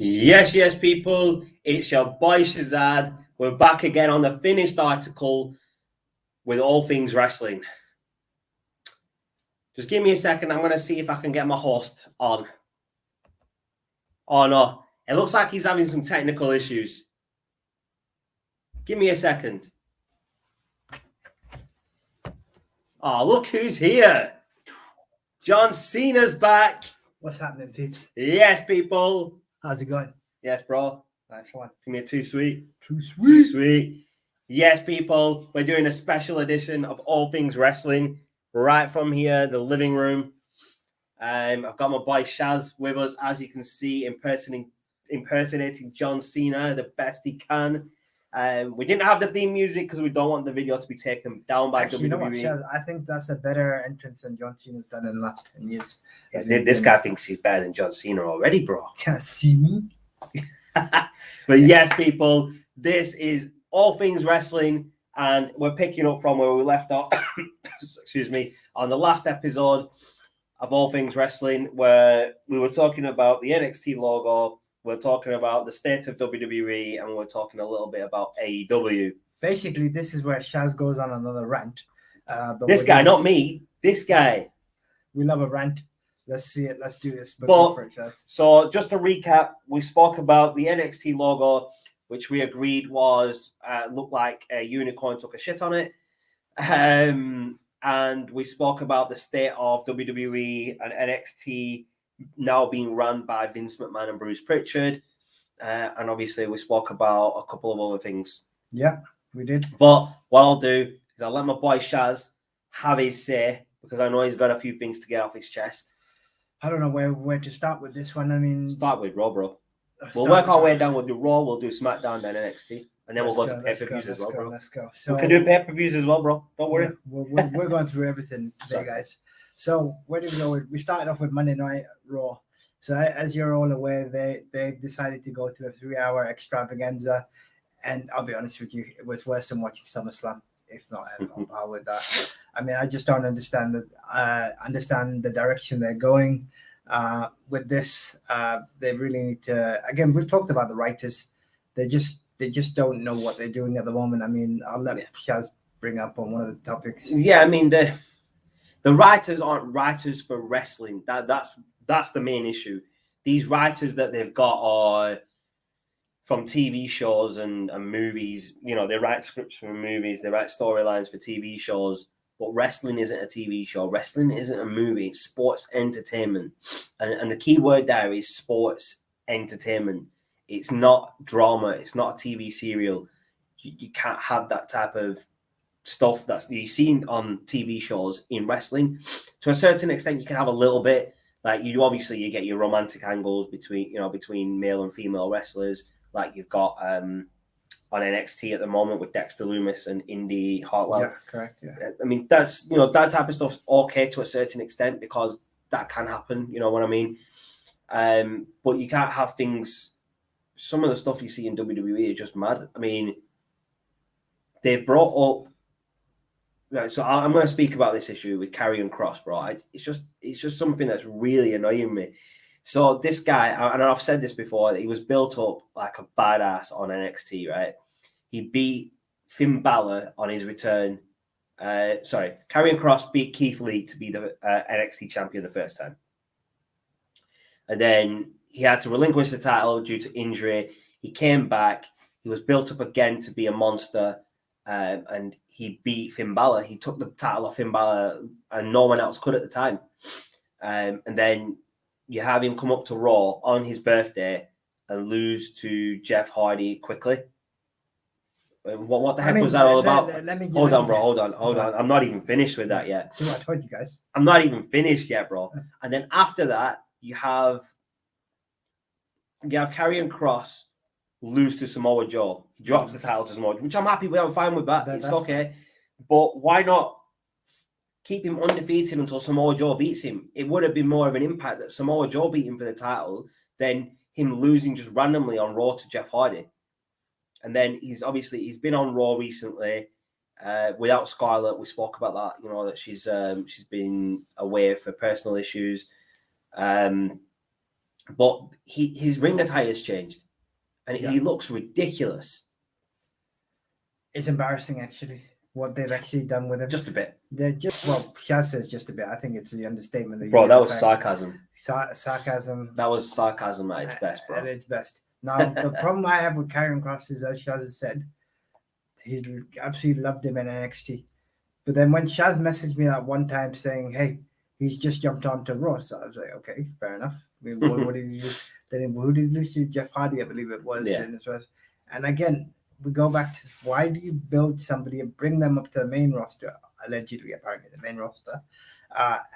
Yes, people. It's your boy Shazad. We're back again on the finished article with all things wrestling. Just give me a second. I'm going to see if I can get my host on. Oh, no. It looks like he's having some technical issues. Give me a second. Oh, look who's here. John Cena's back. What's happening, peeps? Yes, people. How's it going? Yes, bro. Nice one. Give me a too sweet. Too Too sweet. Yes, people. We're doing a special edition of All Things Wrestling right from here, the living room. I've got my boy Shaz with us, as you can see, impersonating John Cena the best he can. We didn't have the theme music because we don't want the video to be taken down by WWE. You know what, Shaz? I think that's a better entrance than John Cena's done in the last 10 years. Yeah, this guy thinks he's better than John Cena already, bro. Can't see me. But yes, people, this is All Things Wrestling, and we're picking up from where we left off, excuse me, on the last episode of All Things Wrestling, where we were talking about the NXT logo, we're talking about the state of WWE, and we're talking a little bit about AEW. Basically, this is where Shaz goes on another rant. But this guy, not me, this guy. We love a rant. Let's see it. Let's do this. So just to recap, we spoke about the NXT logo, which we agreed was looked like a unicorn took a shit on it. And we spoke about the state of WWE and NXT now being run by Vince McMahon and Bruce Pritchard. And obviously we spoke about a couple of other things. Yeah, we did. But what I'll do is I'll let my boy Shaz have his say, because I know he's got a few things to get off his chest. I don't know where to start with this one. I mean, start with Raw, bro. We'll work our way down. We'll do Raw, we'll do Smackdown, then NXT, and then we'll go to pay-per-views as well, bro. Let's go. So we can do pay-per-views as well, bro. Don't worry. We're going through everything today, guys. So where did we go? We started off with Monday Night Raw. So as you're all aware, they've decided to go to a 3-hour extravaganza, and I'll be honest with you, it was worse than watching SummerSlam, if not on par with that. I mean, I just don't understand the direction they're going with this. They really need to. Again, we've talked about the writers. They just don't know what they're doing at the moment. I mean, I'll let Shaz bring up on one of the topics. Yeah, I mean the writers aren't writers for wrestling. That's the main issue. These writers that they've got are from TV shows and movies. You know, they write scripts for movies. They write storylines for TV shows. But wrestling isn't a TV show. Wrestling isn't a movie. It's sports entertainment. And the key word there is sports entertainment. It's not drama. It's not a TV serial. You can't have that type of stuff that's you see on TV shows in wrestling. To a certain extent, you can have a little bit. Like you get your romantic angles between male and female wrestlers. Like you've got on NXT at the moment with Dexter Lumis and Indy Hartwell. Yeah, correct. Yeah. I mean, that's, that type of stuff's okay to a certain extent because that can happen, you know what I mean? But you can't have things, some of the stuff you see in WWE is just mad. I mean, they've brought up, right, so I'm going to speak about this issue with Karrion Kross, bro. It's just something that's really annoying me. So this guy, and I've said this before, he was built up like a badass on NXT, right? He beat Finn Balor on his return. Karrion Kross beat Keith Lee to be the NXT champion the first time. And then he had to relinquish the title due to injury. He came back. He was built up again to be a monster. And he beat Finn Balor. He took the title off Finn Balor and no one else could at the time. And then you have him come up to Raw on his birthday and lose to Jeff Hardy quickly. What the heck was that all about? Hold on. I'm not even finished with that yet. See what I told you guys? I'm not even finished yet, bro. And then after that, you have Karrion Kross lose to Samoa Joe. He drops the title to Samoa Joe, which I'm happy with. I'm fine with that. It's okay. But why not keep him undefeated until Samoa Joe beats him? It would have been more of an impact that Samoa Joe beat him for the title than him losing just randomly on Raw to Jeff Hardy. And then he's been on Raw recently without Scarlett. We spoke about that, that she's been away for personal issues. But his ring attire has changed, and he looks ridiculous. It's embarrassing, actually, what they've actually done with him. Just a bit. They're just, well, Shaz says just a bit. I think it's the understatement. Bro, that was sarcasm. Sarcasm. That was sarcasm at its best, bro. At its best. Now, the problem I have with Karrion Kross is, as Shaz has said, he's absolutely loved him in NXT. But then when Shaz messaged me that one time saying, hey, he's just jumped onto Raw, so I was like, okay, fair enough. I mean, what did he do? Then who did he lose to? Jeff Hardy, I believe it was. Yeah. In this first. And again, we go back to why do you build somebody and bring them up to the main roster, allegedly, apparently, the main roster,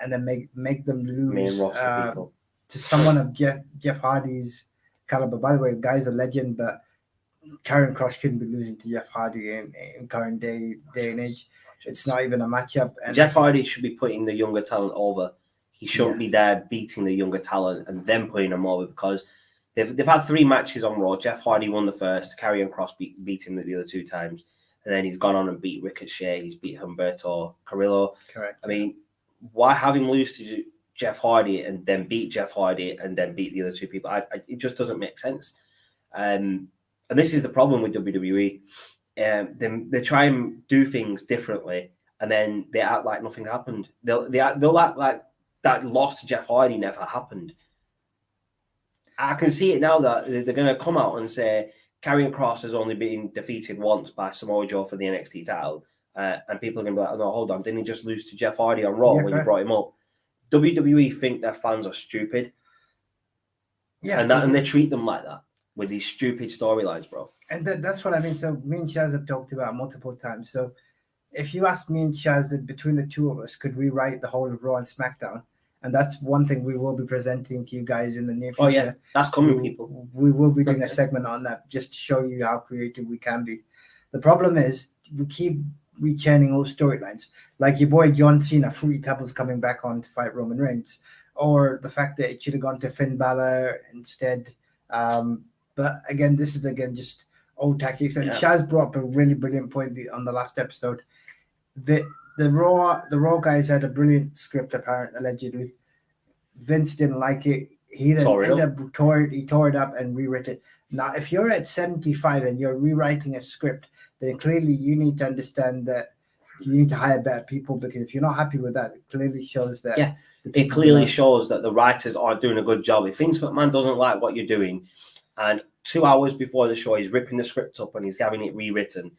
and then make them lose to someone of Jeff Hardy's caliber. By the way, the guy's a legend, but Karrion Kross shouldn't be losing to Jeff Hardy in current day and age. It's not even a matchup. And Jeff Hardy should be putting the younger talent over. He shouldn't be there beating the younger talent and then putting them over, because they've had 3 matches on Raw. Jeff Hardy won the first, Karrion Kross beat him the other 2 times, and then he's gone on and beat Ricochet. He's beat Humberto Carrillo. Correct. I mean, why have him lose to Jeff Hardy and then beat Jeff Hardy and then beat the other 2 people? It just doesn't make sense. And this is the problem with WWE. They try and do things differently, and then they act like nothing happened. They'll act like that loss to Jeff Hardy never happened. I can see it now that they're going to come out and say Karrion Kross has only been defeated once by Samoa Joe for the NXT title, and people are going to be like, "No, hold on, didn't he just lose to Jeff Hardy on Raw when you brought him up?" WWE think their fans are stupid, and they treat them like that with these stupid storylines, bro. And that's what I mean. So me and Shaz have talked about multiple times. So if you ask me and Shaz that between the 2 of us, could we write the whole of Raw and SmackDown? And that's one thing we will be presenting to you guys in the near future. Oh yeah, that's coming, people. We will be doing a segment on that just to show you how creative we can be. The problem is we keep rechurning old storylines, like your boy John Cena, Fruity Pebbles coming back on to fight Roman Reigns, or the fact that it should have gone to Finn Balor instead. But again, this is just old tactics. And Shaz brought up a really brilliant point on the last episode. The Raw guys had a brilliant script, apparently, allegedly. Vince didn't like it. He then tore it up and rewrote it. Now, if you're at 75 and you're rewriting a script, then clearly you need to understand that you need to hire better people, because if you're not happy with that, it clearly shows that. It clearly shows that the writers aren't doing a good job. If Vince McMahon doesn't like what you're doing, and 2 hours before the show he's ripping the script up and he's having it rewritten,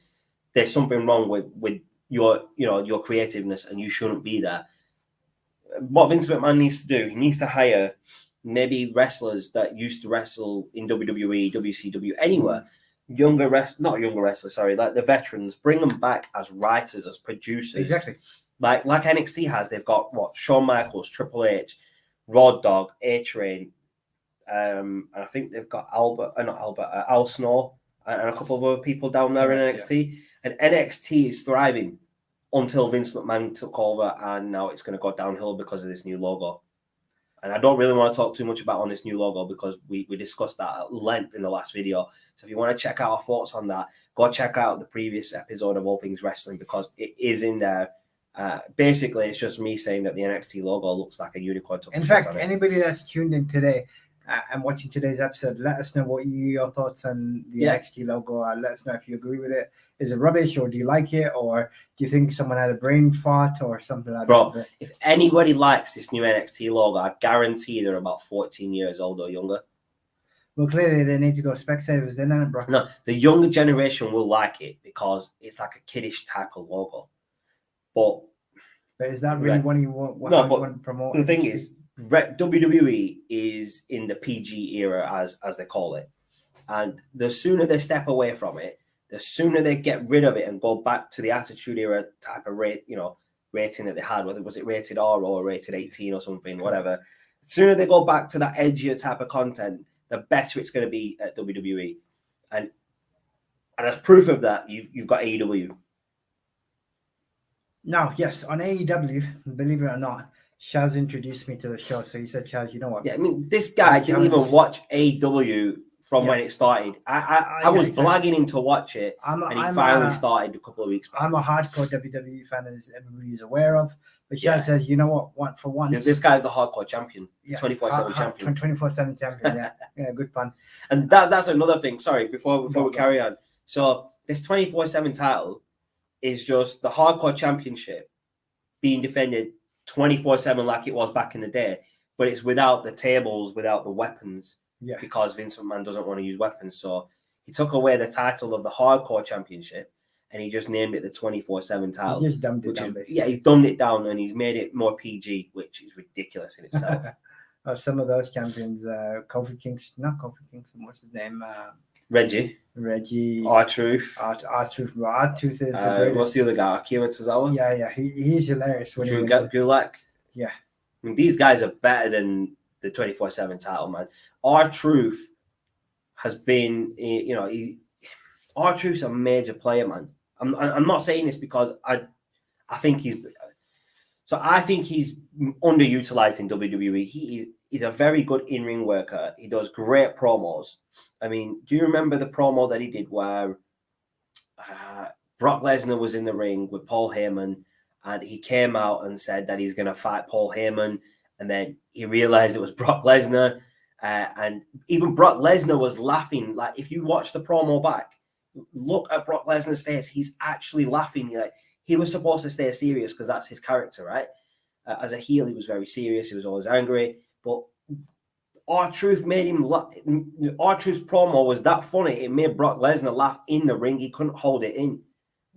there's something wrong with your creativeness, and you shouldn't be there. What Vince McMahon needs to do, he needs to hire maybe wrestlers that used to wrestle in WWE, WCW, anywhere. Like the veterans, bring them back as writers, as producers. Exactly. Like NXT has, they've got Shawn Michaels, Triple H, Road Dogg, A-Train, and I think they've got Al Snow, and a couple of other people down there in NXT. Yeah. And NXT is thriving until Vince McMahon took over, and now it's going to go downhill because of this new logo. And I don't really want to talk too much about on this new logo, because we discussed that at length in the last video. So if you want to check out our thoughts on that, go check out the previous episode of All Things Wrestling, because it is in there. Basically, it's just me saying that the NXT logo looks like a unicorn. In fact, anybody that's tuned in today and watching today's episode, let us know what your thoughts on the NXT logo are. Let us know if you agree with it. Is it rubbish, or do you like it, or do you think someone had a brain fart or something like that? Bro, if anybody likes this new NXT logo, I guarantee they're about 14 years old or younger. Well, clearly they need to go Specsavers then, bro. No, the younger generation will like it because it's like a kiddish type of logo. But is that really what you want to promote? The thing is, WWE is in the PG era, as they call it. And the sooner they step away from it, the sooner they get rid of it and go back to the Attitude Era type of rating that they had, whether was it rated R or rated 18 or something, whatever. The sooner they go back to that edgier type of content, the better it's going to be at WWE. And as proof of that, you've got AEW. Now, yes, on AEW, believe it or not, Shaz introduced me to the show. So he said, Shaz, you know what? Yeah, I mean, this guy didn't even watch AEW from when it started. I was blagging him to watch it, and he finally started a couple of weeks back. I'm a hardcore WWE fan, as everybody's aware of. But Shaz says, you know what? For once, this guy's the hardcore champion, 24/7 champion, 24/7 champion. Yeah, good pun. And that's another thing. Sorry, before we carry on. So this 24/7 title is just the hardcore championship being defended 24/7 like it was back in the day, but it's without the tables, without the weapons. Yeah. Because Vince McMahon doesn't want to use weapons, so he took away the title of the hardcore championship. And he just named it the 24/7 title. He just dumbed it down, basically. He's dumbed it down and he's made it more PG, which is ridiculous in itself. Some of those champions, Kofi Kingston, what's his name? Reggie. R-Truth. R-Truth is the greatest. What's the other guy? Akira Tozawa? Yeah. He's hilarious. Drew Gulak? Yeah. I mean, these guys are better than the 24/7 title, man. R-Truth has been, R-Truth's a major player, man. I'm not saying this because I think he's underutilized in WWE. He's a very good in-ring worker. He does great promos. I mean, do you remember the promo that he did where Brock Lesnar was in the ring with Paul Heyman, and he came out and said that he's going to fight Paul Heyman, and then he realized it was Brock Lesnar, and even Brock Lesnar was laughing. Like, if you watch the promo back, look at Brock Lesnar's face. He's actually laughing. Like, he was supposed to stay serious because that's his character, right? As a heel, he was very serious. He was always angry. But R-Truth made him laugh. R-Truth's promo was that funny. It made Brock Lesnar laugh in the ring. He couldn't hold it in.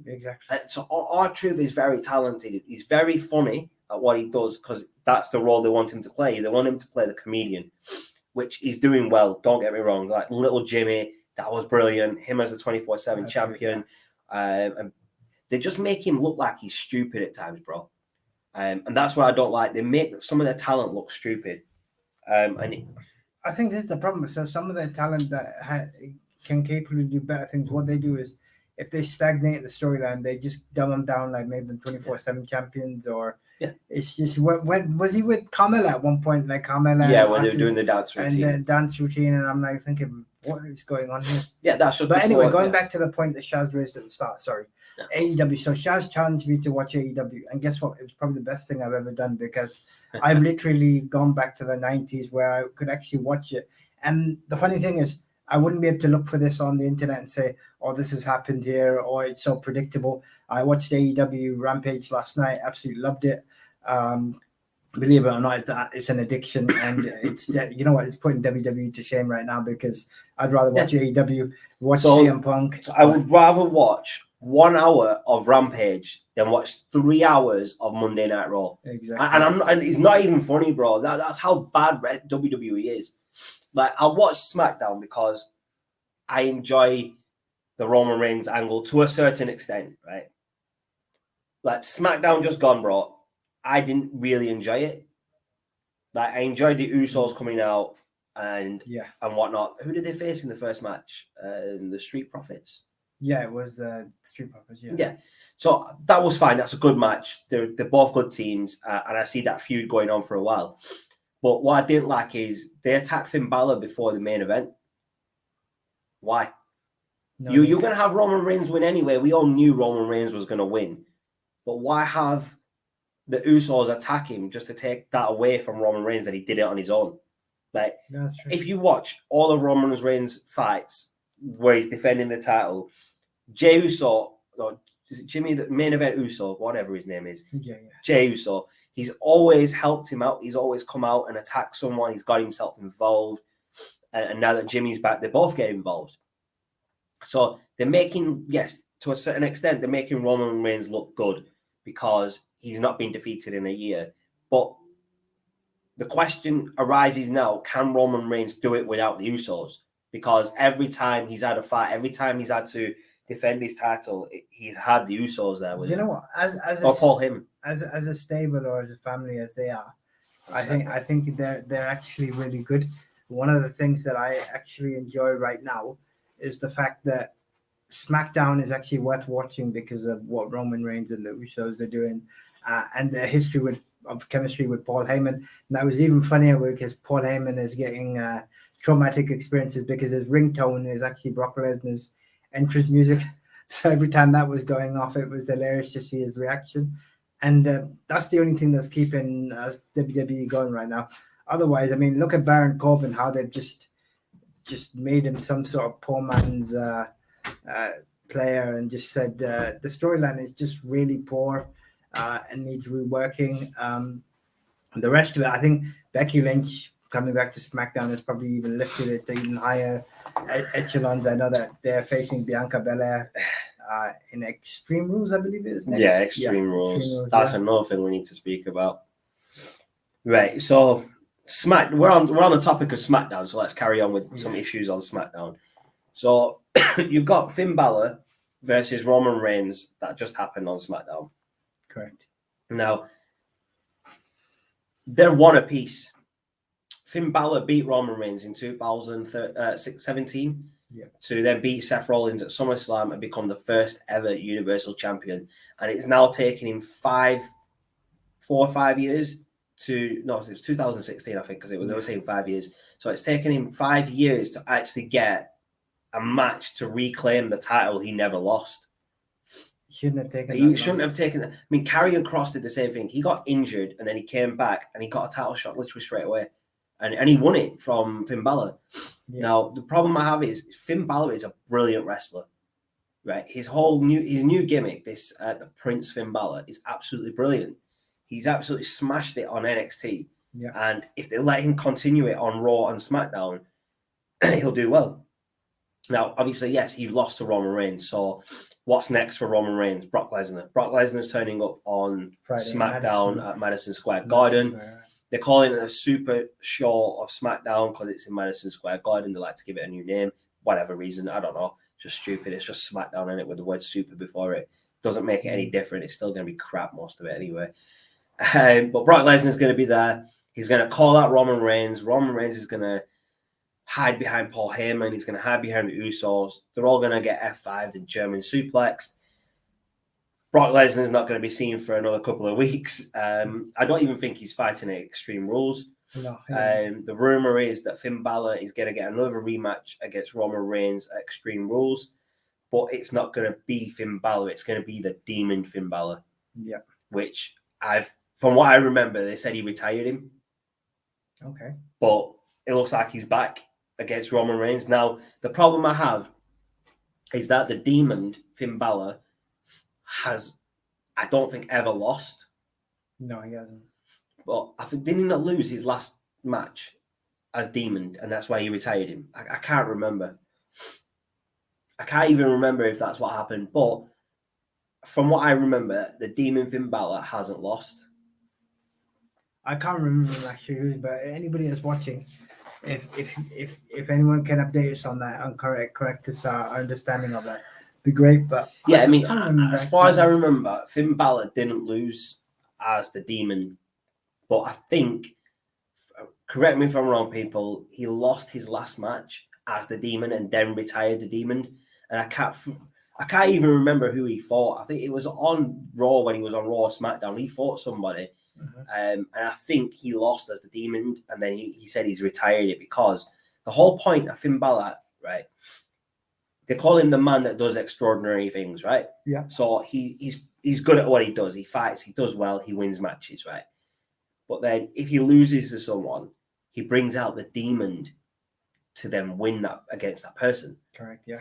Exactly. So R-Truth is very talented. He's very funny at what he does because that's the role they want him to play. They want him to play the comedian, which he's doing well. Don't get me wrong. Like Little Jimmy, that was brilliant. Him as a 24/7 champion. And they just make him look like he's stupid at times, bro. And that's what I don't like. They make some of their talent look stupid. I think this is the problem. So some of their talent that can capably do better things, what they do is if they stagnate the storyline, they just dumb them down, like make them 24/7 champions, or it's just when was he with Carmella at one point? Like Carmella, when they were doing the dance routine, and the dance routine, and I'm like thinking, what is going on here? Yeah, that's. But anyway, going back to the point that Shaz raised at the start. Sorry, AEW. So Shaz challenged me to watch AEW, and guess what? It was probably the best thing I've ever done because I've literally gone back to the 90s where I could actually watch it. And the funny thing is, I wouldn't be able to look for this on the internet and say, oh, this has happened here, or it's so predictable. I watched AEW Rampage last night, absolutely loved it. Believe it or not, it's an addiction, and it's you know what, it's putting WWE to shame right now because I'd rather watch AEW, watch CM Punk. So I would rather watch 1 hour of Rampage than watch 3 hours of Monday Night Raw. Exactly. And it's not even funny, bro. That's how bad WWE is. Like, I'll watch SmackDown because I enjoy the Roman Reigns angle to a certain extent, right? Like, SmackDown just gone, bro. I didn't really enjoy it. Like, I enjoyed the Usos coming out and whatnot. Who did they face in the first match? The Street Profits. Yeah, it was Street Profits. Yeah. So that was fine. That's a good match. They're both good teams, and I see that feud going on for a while. But what I didn't like is they attacked Finn Balor before the main event. Why? No, you're going to have Roman Reigns win anyway. We all knew Roman Reigns was going to win. But why have the Usos attack him just to take that away from Roman Reigns that he did it on his own? Like, if you watch all of Roman Reigns' fights where he's defending the title, Jey Uso, or is it Jimmy, the main event Uso, whatever his name is, Jey Uso, he's always helped him out. He's always come out and attacked someone. He's got himself involved. And now that Jimmy's back, they both get involved. So they're making, yes, to a certain extent, they're making Roman Reigns look good because he's not been defeated in a year. But the question arises now, can Roman Reigns do it without the Usos? Because every time he's had a fight, every time he's had to defend his title, he's had the Usos there with him. You know what? As Paul Heyman. As a stable or as a family as they are, I think they're actually really good. One of the things that I actually enjoy right now is the fact that SmackDown is actually worth watching because of what Roman Reigns and the Usos are doing, and their history with of chemistry with Paul Heyman. And that was even funnier because Paul Heyman is getting traumatic experiences because his ringtone is actually Brock Lesnar's entrance music. So every time that was going off, it was hilarious to see his reaction. And that's the only thing that's keeping WWE going right now. Otherwise, I mean, look at Baron Corbin, how they've just made him some sort of poor man's player and just said the storyline is just really poor and needs reworking. The rest of it, I think Becky Lynch coming back to SmackDown has probably even lifted it to even higher echelons. I know that they're facing Bianca Belair in Extreme Rules, I believe it is next. Yeah, Extreme Rules. That's another thing we need to speak about. Right, so we're on the topic of SmackDown, so let's carry on with some issues on SmackDown. So you've got Finn Balor versus Roman Reigns that just happened on SmackDown. Correct. Now, they're one apiece. Finn Balor beat Roman Reigns in 2017 to then beat Seth Rollins at SummerSlam and become the first ever Universal Champion. And it's now taken him 4 or 5 years it was 2016, I think, because they were saying 5 years. So it's taken him 5 years to actually get a match to reclaim the title he never lost. He shouldn't have taken that. I mean, Karrion Kross did the same thing. He got injured and then he came back and he got a title shot literally straight away. And he won it from Finn Balor. Yeah. Now, the problem I have is Finn Balor is a brilliant wrestler, right? His new gimmick, the Prince Finn Balor, is absolutely brilliant. He's absolutely smashed it on NXT. Yeah. And if they let him continue it on Raw and SmackDown, he'll do well. Now, obviously, yes, he lost to Roman Reigns. So what's next for Roman Reigns? Brock Lesnar. Brock Lesnar's turning up on SmackDown at Madison Square Garden. They're calling it a Super Show of SmackDown because it's in Madison Square Garden. They like to give it a new name, whatever reason. I don't know. Just stupid. It's just SmackDown in it with the word super before it. Doesn't make it any different. It's still going to be crap, most of it anyway. But Brock Lesnar's going to be there. He's going to call out Roman Reigns. Roman Reigns is going to hide behind Paul Heyman. He's going to hide behind the Usos. They're all going to get F5'd and German suplexed. Brock Lesnar's not going to be seen for another couple of weeks. I don't even think he's fighting at Extreme Rules. No, the rumor is that Finn Balor is going to get another rematch against Roman Reigns at Extreme Rules, but it's not going to be Finn Balor. It's going to be the Demon Finn Balor. Yeah. Which from what I remember, they said he retired him. Okay. But it looks like he's back against Roman Reigns. Now, the problem I have is that the Demon Finn Balor has, I don't think, ever lost. No, he hasn't. But I think, didn't he not lose his last match as Demon, and that's why he retired him? I can't remember. I can't even remember if that's what happened. But from what I remember, the Demon Finn Balor hasn't lost. I can't remember him actually, but anybody that's watching, if anyone can update us on that and correct us our understanding of that, be great. But yeah, I mean, as far as I remember, Finn Balor didn't lose as the Demon, but I think, correct me if I'm wrong, people, he lost his last match as the Demon and then retired the Demon, and I can't even remember who he fought. I think it was on Raw when he was on Raw or SmackDown. He fought somebody, and I think he lost as the Demon, and then he said he's retired it because the whole point of Finn Balor, right? They call him the man that does extraordinary things, right? Yeah. So he's good at what he does. He fights, he does well, he wins matches, right? But then if he loses to someone, he brings out the Demon to then win that against that person. Correct, yeah.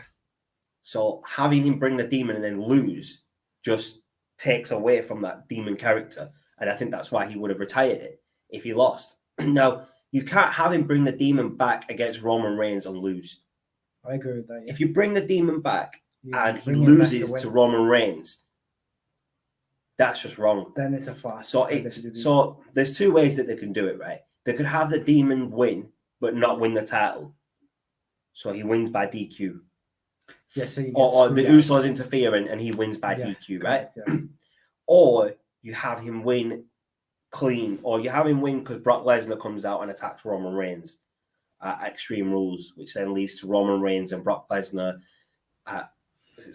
So having him bring the Demon and then lose just takes away from that Demon character. And I think that's why he would have retired it if he lost. Now, you can't have him bring the Demon back against Roman Reigns and lose. I agree with that. Yeah. If you bring the Demon back and he loses to Roman Reigns, that's just wrong. Then it's a farce. So there's two ways that they can do it, right? They could have the Demon win, but not win the title. So he wins by DQ. Yeah, so or the Usos interfere and he wins by DQ, right? Yeah. Or you have him win clean, or you have him win because Brock Lesnar comes out and attacks Roman Reigns at Extreme Rules, which then leads to Roman Reigns and Brock Lesnar at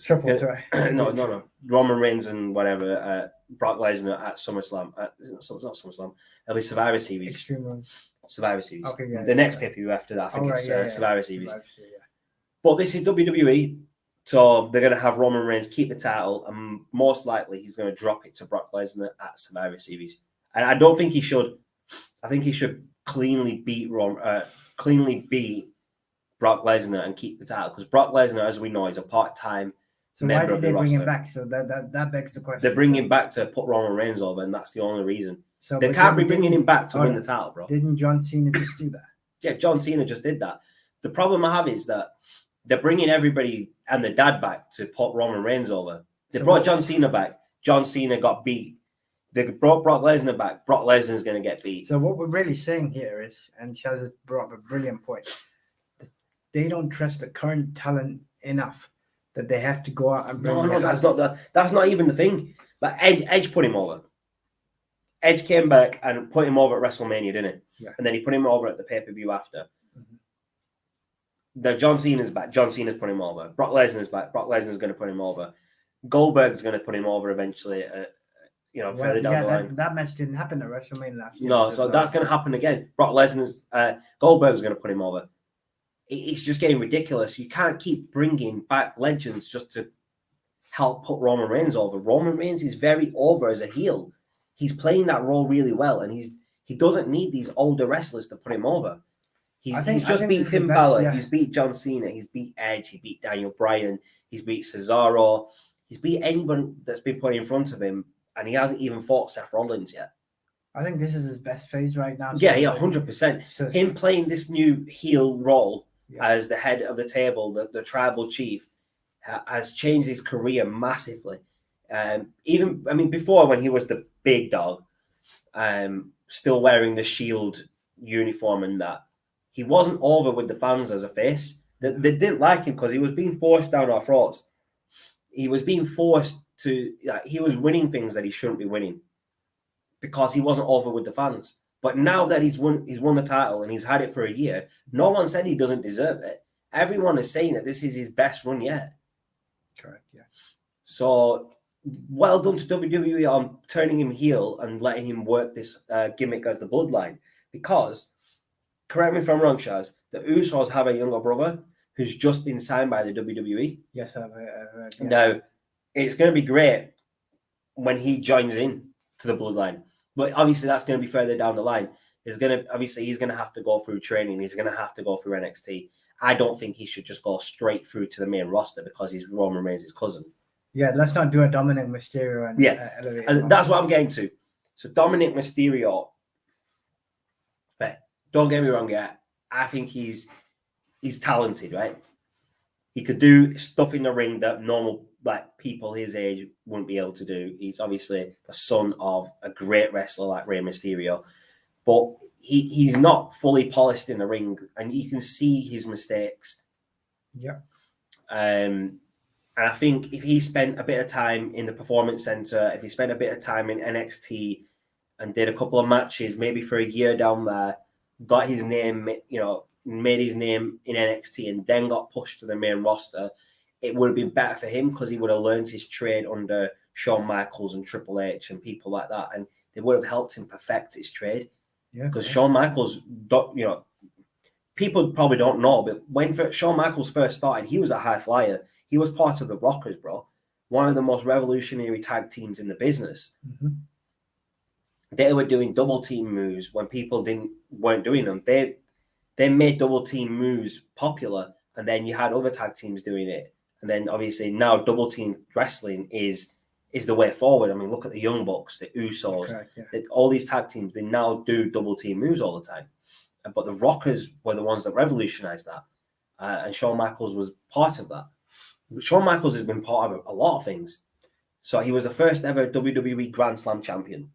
Triple threat. No. Roman Reigns and whatever Brock Lesnar at SummerSlam. It's not SummerSlam. It'll be Survivor Series. Extreme Rules. Survivor Series. Okay, yeah. The next pay-per-view after that, I think it's Survivor Series. But this is WWE, so they're going to have Roman Reigns keep the title, and most likely he's going to drop it to Brock Lesnar at Survivor Series. And I don't think he should. I think he should cleanly beat Brock Lesnar and keep the title, because Brock Lesnar, as we know, is a part-time. So why did they bring him back? So that begs the question. They're bringing him back to put Roman Reigns over, and that's the only reason. So they can't be bringing him back to win the title, bro. Didn't John Cena just do that? Yeah, John Cena just did that. The problem I have is that they're bringing everybody and the dad back to put Roman Reigns over. They brought John Cena back. John Cena got beat. They brought Brock Lesnar back. Brock Lesnar's going to get beat. So what we're really saying here is, and Chaz brought up a brilliant point, they don't trust the current talent enough that they have to go out and bring. No, that's not even the thing. Like Edge put him over. Edge came back and put him over at WrestleMania, didn't he? Yeah. And then he put him over at the pay-per-view after. The John Cena's back. John Cena's put him over. Brock Lesnar's back. Brock Lesnar's going to put him over. Goldberg's going to put him over eventually. Further down the line. That match didn't happen at WrestleMania last year. No, so that's going to happen again. Brock Lesnar's Goldberg's going to put him over. It's just getting ridiculous. You can't keep bringing back legends just to help put Roman Reigns over. Roman Reigns is very over as a heel. He's playing that role really well, and he doesn't need these older wrestlers to put him over. He's just beat Finn Balor. Yeah. He's beat John Cena. He's beat Edge. He beat Daniel Bryan. He's beat Cesaro. He's beat anybody that's been put in front of him, and he hasn't even fought Seth Rollins yet. I think this is his best phase right now. Yeah, 100%. Him playing this new heel role as the head of the table, the tribal chief, has changed his career massively. Before, when he was the big dog, still wearing the Shield uniform and that, he wasn't over with the fans as a face. They didn't like him because he was being forced down our throats. He was being forced to, he was winning things that he shouldn't be winning because he wasn't over with the fans. But now that he's won the title and he's had it for a year, no one said he doesn't deserve it. Everyone is saying that this is his best run yet. Correct, yeah. So well done to WWE on turning him heel and letting him work this gimmick as the bloodline. Because, correct me if I'm wrong, Shaz, the Usos have a younger brother who's just been signed by the WWE. Yes, I've heard. Yeah. Now, it's going to be great when he joins in to the bloodline. But obviously, that's going to be further down the line. He's going to have to go through training. He's going to have to go through NXT. I don't think he should just go straight through to the main roster because he's Roman Reigns' cousin. Yeah, let's not do a Dominic Mysterio. And that's what I'm getting to. So Dominic Mysterio, but don't get me wrong, I think he's talented, right? He could do stuff in the ring that normal people his age wouldn't be able to do. He's obviously the son of a great wrestler like Rey Mysterio, but he's not fully polished in the ring, and you can see his mistakes. Yeah. And I think if he spent a bit of time in the Performance Center, if he spent a bit of time in NXT and did a couple of matches, maybe for a year down there, got his name, made his name in NXT and then got pushed to the main roster, it would have been better for him because he would have learned his trade under Shawn Michaels and Triple H and people like that. And they would have helped him perfect his trade. Yeah. Because Shawn Michaels, people probably don't know, but when Shawn Michaels first started, he was a high flyer. He was part of the Rockers, bro. One of the most revolutionary tag teams in the business. Mm-hmm. They were doing double team moves when people weren't doing them. They made double team moves popular, and then you had other tag teams doing it. And then obviously now double team wrestling is the way forward. I mean, look at the Young Bucks, the Usos, Correct, yeah. all these tag teams, they now do double team moves all the time. But the Rockers were the ones that revolutionized that. And Shawn Michaels was part of that. Shawn Michaels has been part of a lot of things. So he was the first ever WWE Grand Slam champion.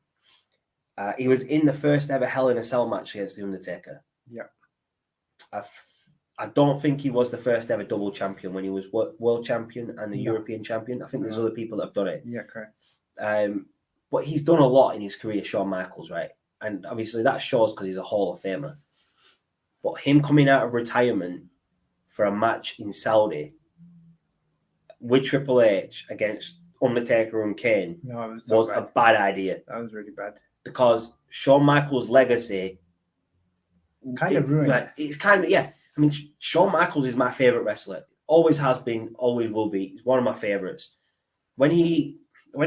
He was in the first ever Hell in a Cell match against The Undertaker. Yeah. I don't think he was the first ever double champion when he was world champion and the European champion. I think there's other people that have done it. Yeah, correct. But he's done a lot in his career, Shawn Michaels, right? And obviously that shows because he's a Hall of Famer. But him coming out of retirement for a match in Saudi with Triple H against Undertaker and Kane No, it was so was bad. a bad idea That was really bad. because Shawn Michaels' legacy Kind of ruined it. It's kind of, yeah. I mean, Shawn Michaels is my favorite wrestler. Always has been, always will be. He's one of my favorites. When he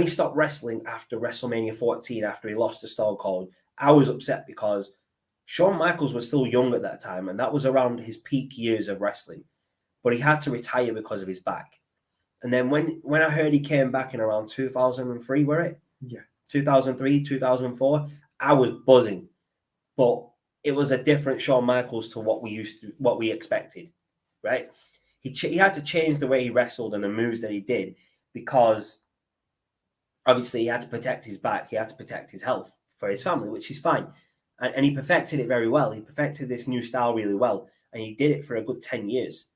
stopped wrestling after WrestleMania 14, after he lost to Stone Cold, I was upset because Shawn Michaels was still young at that time, and that was around his peak years of wrestling. But he had to retire because of his back. And then when I heard he came back in around 2003, were it? Yeah. 2003, 2004, I was buzzing. But it was a different Shawn Michaels to what we expected, right? He had to change the way he wrestled and the moves that he did because obviously he had to protect his back, he had to protect his health for his family, which is fine. And he perfected it very well. He perfected this new style really well, and he did it for a good 10 years.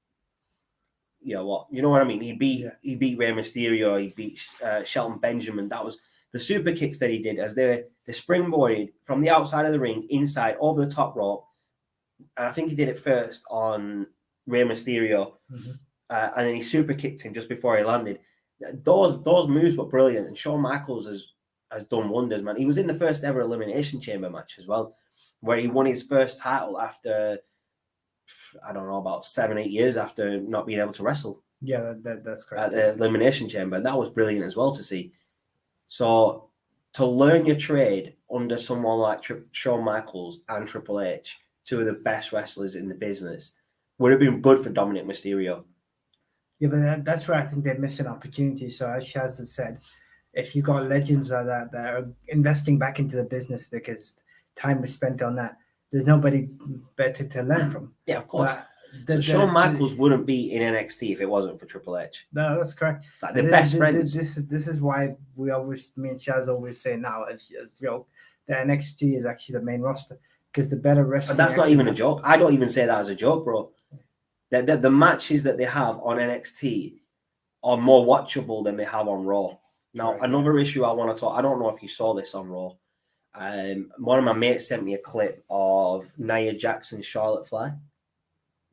You know what I mean? He beat Rey Mysterio, he beat Shelton Benjamin. That was the super kicks that he did as they springboarded from the outside of the ring, inside, over the top rope. And I think he did it first on Rey Mysterio. Mm-hmm. And then he super kicked him just before he landed. Those moves were brilliant. And Shawn Michaels has done wonders, man. He was in the first ever Elimination Chamber match as well, where he won his first title after, I don't know, about 7-8 years after not being able to wrestle. Yeah, that's correct. At the Elimination Chamber. That was brilliant as well to see. So to learn your trade under someone like Shawn Michaels and Triple H, two of the best wrestlers in the business, would have been good for Dominic Mysterio. Yeah, but that's where I think they missed an opportunity. So as Shaz has said, if you got legends like that are investing back into the business because time was spent on that, there's nobody better to learn from. Yeah, of course. So Shawn Michaels wouldn't be in NXT if it wasn't for Triple H. No, that's correct. Like the best friends. This is why me and Shaz always say now as joke that NXT is actually the main roster because the better wrestling. But that's not even a joke. I don't even say that as a joke, bro. The matches that they have on NXT are more watchable than they have on Raw. Now, another issue I want to talk. I don't know if you saw this on Raw. One of my mates sent me a clip of Nia Jax and Charlotte Flair.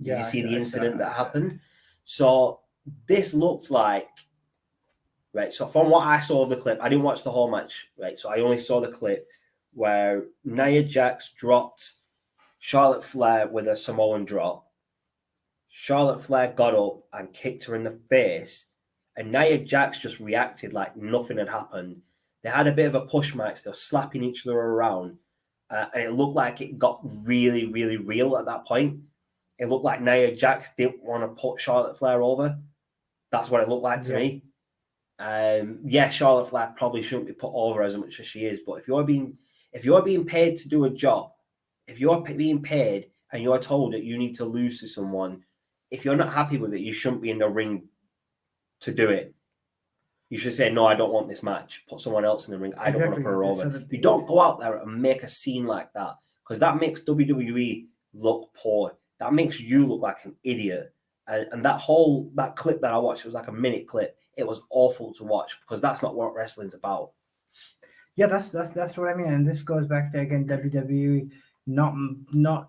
Did you see the incident that happened? So this looked like, right, so from what I saw of the clip, I didn't watch the whole match, right? So I only saw the clip where Nia Jax dropped Charlotte Flair with a Samoan drop. Charlotte Flair got up and kicked her in the face, and Nia Jax just reacted like nothing had happened. They had a bit of a push match. They were slapping each other around, and it looked like it got really, really real at that point. It looked like Nia Jax didn't want to put Charlotte Flair over. That's what it looked like to me. Charlotte Flair probably shouldn't be put over as much as she is. But if you're being paid to do a job, if you're being paid and you're told that you need to lose to someone, if you're not happy with it, you shouldn't be in the ring to do it. You should say, no, I don't want this match. Put someone else in the ring. I don't want to put her over. You don't go out there and make a scene like that because that makes WWE look poor. That makes you look like an idiot. And that clip that I watched, it was like a minute clip. It was awful to watch because that's not what wrestling's about. Yeah, that's what I mean. And this goes back to, again, WWE not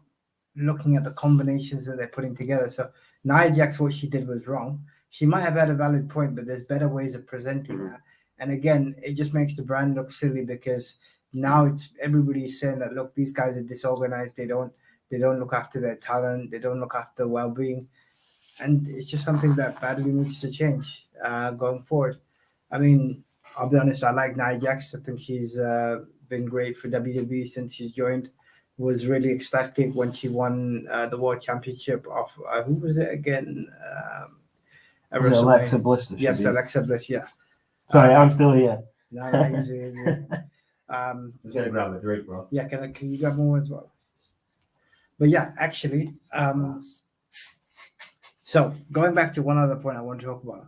looking at the combinations that they're putting together. So Nia Jax, what she did was wrong. She might have had a valid point, but there's better ways of presenting that. And again, it just makes the brand look silly because now it's everybody's saying that, look, these guys are disorganized. They don't look after their talent. They don't look after well-being. And it's just something that badly needs to change going forward. I mean, I'll be honest, I like Nia Jax. I think she's been great for WWE since she's joined. Was really ecstatic when she won the World Championship of, who was it again? Alexa Bliss. Yes, Alexa Bliss, yeah. Sorry, I'm still here. No, easy. I'm just going to grab a drink, bro. Yeah, can you grab more as well? But yeah, actually, so going back to one other point I want to talk about.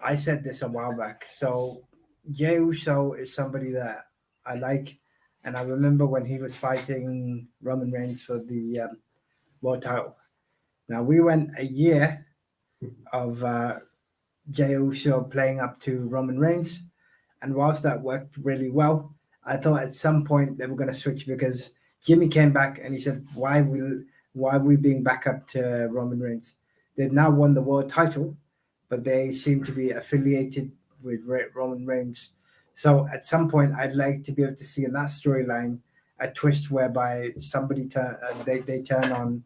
I said this a while back. So Jey Uso is somebody that I like. And I remember when he was fighting Roman Reigns for the world title. Now, we went a year of Jey Uso playing up to Roman Reigns. And whilst that worked really well, I thought at some point they were going to switch because Jimmy came back and he said, why are we being back up to Roman Reigns? They've now won the world title, but they seem to be affiliated Roman Reigns. So at some point, I'd like to be able to see in that storyline a twist whereby somebody they turn on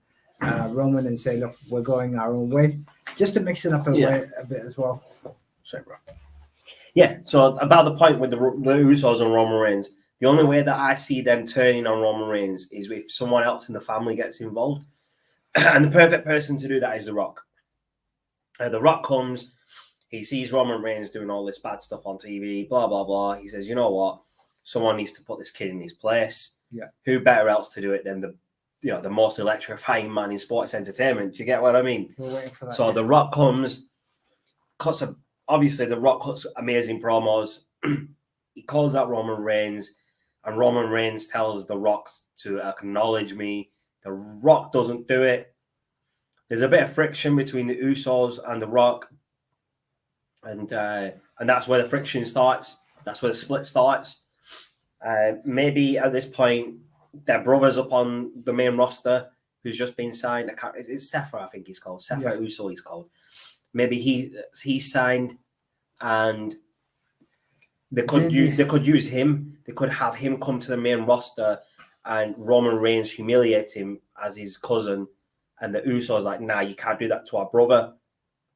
Roman and say, "Look, we're going our own way," just to mix it up a bit as well. Sorry, bro. Yeah. So about the point with the Usos and Roman Reigns, the only way that I see them turning on Roman Reigns is if someone else in the family gets involved, and the perfect person to do that is The Rock. The Rock comes. He sees Roman Reigns doing all this bad stuff on TV, blah, blah, blah. He says, you know what? Someone needs to put this kid in his place. Yeah. Who better else to do it than the most electrifying man in sports entertainment? Do you get what I mean? We're waiting for that. So The Rock comes, obviously The Rock cuts amazing promos. He calls out Roman Reigns, and Roman Reigns tells The Rock to acknowledge me. The Rock doesn't do it. There's a bit of friction between the Usos and The Rock. And that's where the friction starts. That's where the split starts. Maybe at this point, their brother's up on the main roster who's just been signed. It's Sefer, I think he's called. Sefer Uso, he's called. Maybe he's signed, and they could use him. They could have him come to the main roster, and Roman Reigns humiliate him as his cousin, and the Usos like, nah, you can't do that to our brother.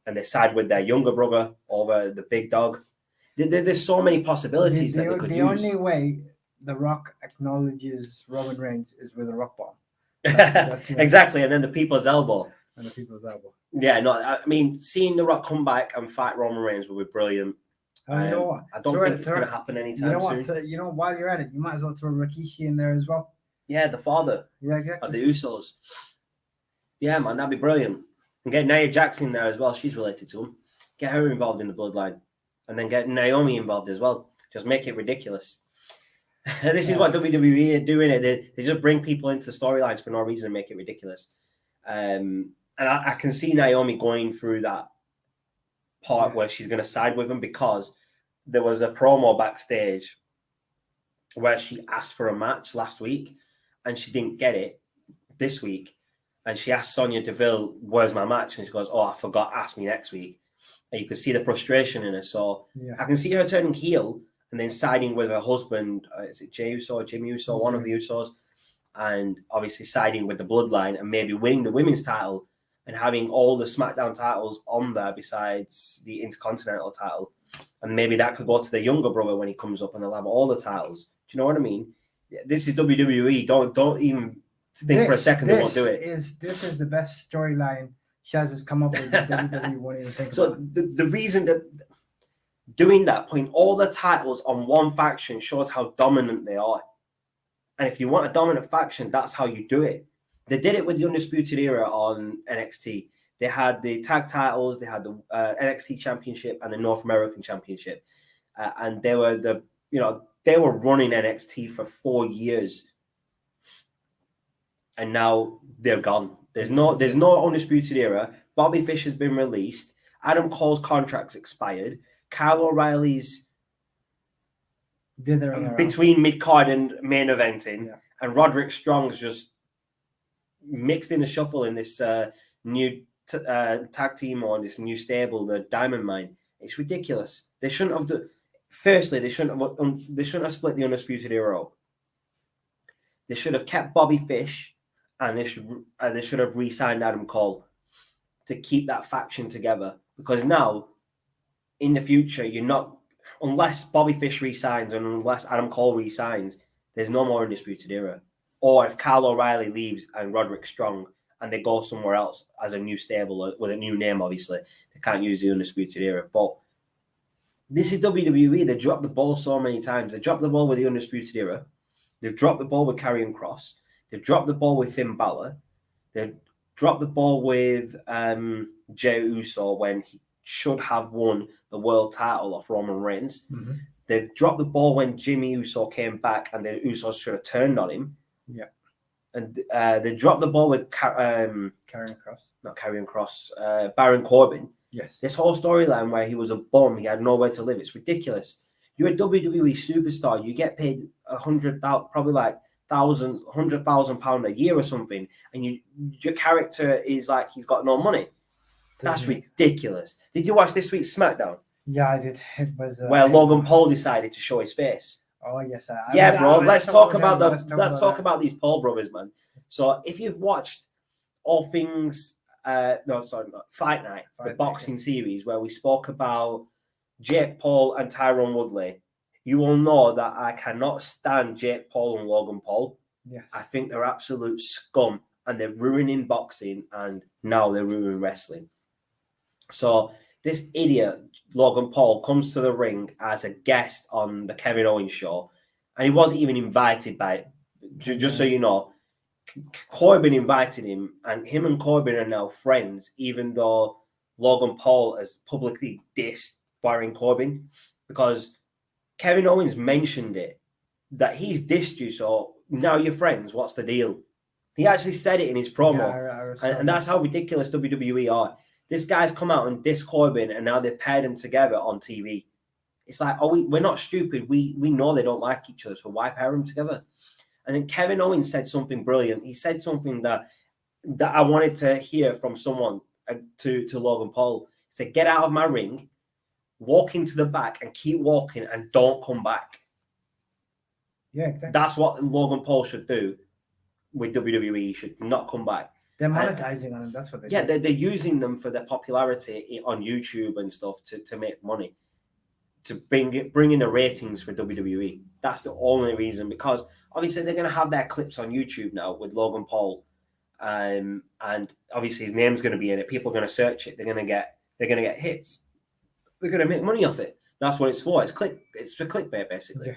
And they side with their younger brother over the big dog. There's so many possibilities that they could use. The only way The Rock acknowledges Roman Reigns is with a rock bomb. That's exactly, and then the people's elbow. And the people's elbow. Yeah, no, I mean, seeing The Rock come back and fight Roman Reigns would be brilliant. You know what? I don't think it's going to happen anytime soon. While you're at it, you might as well throw Rikishi in there as well. Yeah, the father. Yeah, exactly. Of the Usos. Yeah, man, that'd be brilliant. And get Nia Jax in there as well. She's related to him. Get her involved in the bloodline. And then get Naomi involved as well. Just make it ridiculous. This is what WWE are doing. They just bring people into storylines for no reason and make it ridiculous. And I can see Naomi going through that part where she's going to side with him, because there was a promo backstage where she asked for a match last week and she didn't get it this week. And she asked Sonya Deville, where's my match? And she goes, oh, I forgot, ask me next week. And you could see the frustration in her. So I can see her turning heel and then siding with her husband. Is it Jey Uso or Jimmy Uso, one of the Usos? And obviously siding with the bloodline and maybe winning the women's title and having all the Smackdown titles on there besides the Intercontinental title. And maybe that could go to the younger brother when he comes up and they'll have all the titles. Do you know what I mean? This is WWE. Don't even think for a second they won't do it. This is the best storyline Shaz has come up with that WWE won't even think about. So the reason that doing that, putting all the titles on one faction, shows how dominant they are. And if you want a dominant faction, that's how you do it. They did it with the Undisputed Era on NXT. They had the tag titles, they had the NXT Championship and the North American Championship, and they were running NXT for 4 years. And now they're gone. There's no Undisputed Era. Bobby Fish has been released. Adam Cole's contract's expired. Kyle O'Reilly's between mid-card and main eventing. Yeah. And Roderick Strong's just mixed in the shuffle in this new tag team or this new stable, the Diamond Mine. It's ridiculous. They shouldn't have Firstly, they shouldn't have split the Undisputed Era up. They should have kept Bobby Fish. And they should have re-signed Adam Cole to keep that faction together. Because now, in the future, unless Bobby Fish re-signs and unless Adam Cole re-signs, there's no more Undisputed Era. Or if Kyle O'Reilly leaves and Roderick Strong and they go somewhere else as a new stable with a new name, obviously, they can't use the Undisputed Era. But this is WWE. They dropped the ball so many times. They dropped the ball with the Undisputed Era. They've dropped the ball with Karrion Kross. They've dropped the ball with Finn Balor. They've dropped the ball with Jey Uso when he should have won the world title off Roman Reigns. Mm-hmm. They've dropped the ball when Jimmy Uso came back and the Usos should have turned on him. Yeah. And they dropped the ball with Karrion Kross. Not Karrion Kross. Baron Corbin. Yes. This whole storyline where he was a bum, he had nowhere to live. It's ridiculous. You're a WWE superstar. You get paid $100,000, probably like £100,000 a year or something, and your character is like he's got no money. That's ridiculous. Did you watch this week's Smackdown? Yeah, I did. It was where Logan Paul decided to show his face. Oh yes, Bro. Let's talk about these Paul brothers, man. So if you've watched all things, Fight Night, the boxing series where we spoke about Jake Paul and Tyrone Woodley, you will know that I cannot stand Jake Paul and Logan Paul. Yes, I think they're absolute scum, and they're ruining boxing, and now they're ruining wrestling. So this idiot Logan Paul comes to the ring as a guest on the Kevin Owens show, and he wasn't even invited by. Just so you know, Corbin invited him, and him and Corbin are now friends, even though Logan Paul has publicly dissed Baron Corbin because Kevin Owens mentioned it that he's dissed you, so now you're friends. What's the deal? He actually said it in his promo, and that's how ridiculous WWE are. This guy's come out and dissed Corbin, and now they've paired them together on TV. It's like, we're not stupid. We know they don't like each other, so why pair them together? And then Kevin Owens said something brilliant. He said something that I wanted to hear from someone to Logan Paul. He said, get out of my ring, walk into the back and keep walking and don't come back. Yeah, exactly. That's what Logan Paul should do with WWE. He should not come back. They're monetizing on them. That's what they do. They're using them for their popularity on YouTube and stuff to make money, to bring in the ratings for WWE. That's the only reason, because obviously they're going to have their clips on YouTube now with Logan Paul, and obviously his name's going to be in it. People are going to search it. They're going to get hits. They're going to make money off it. That's what it's for. It's for clickbait basically. Yeah.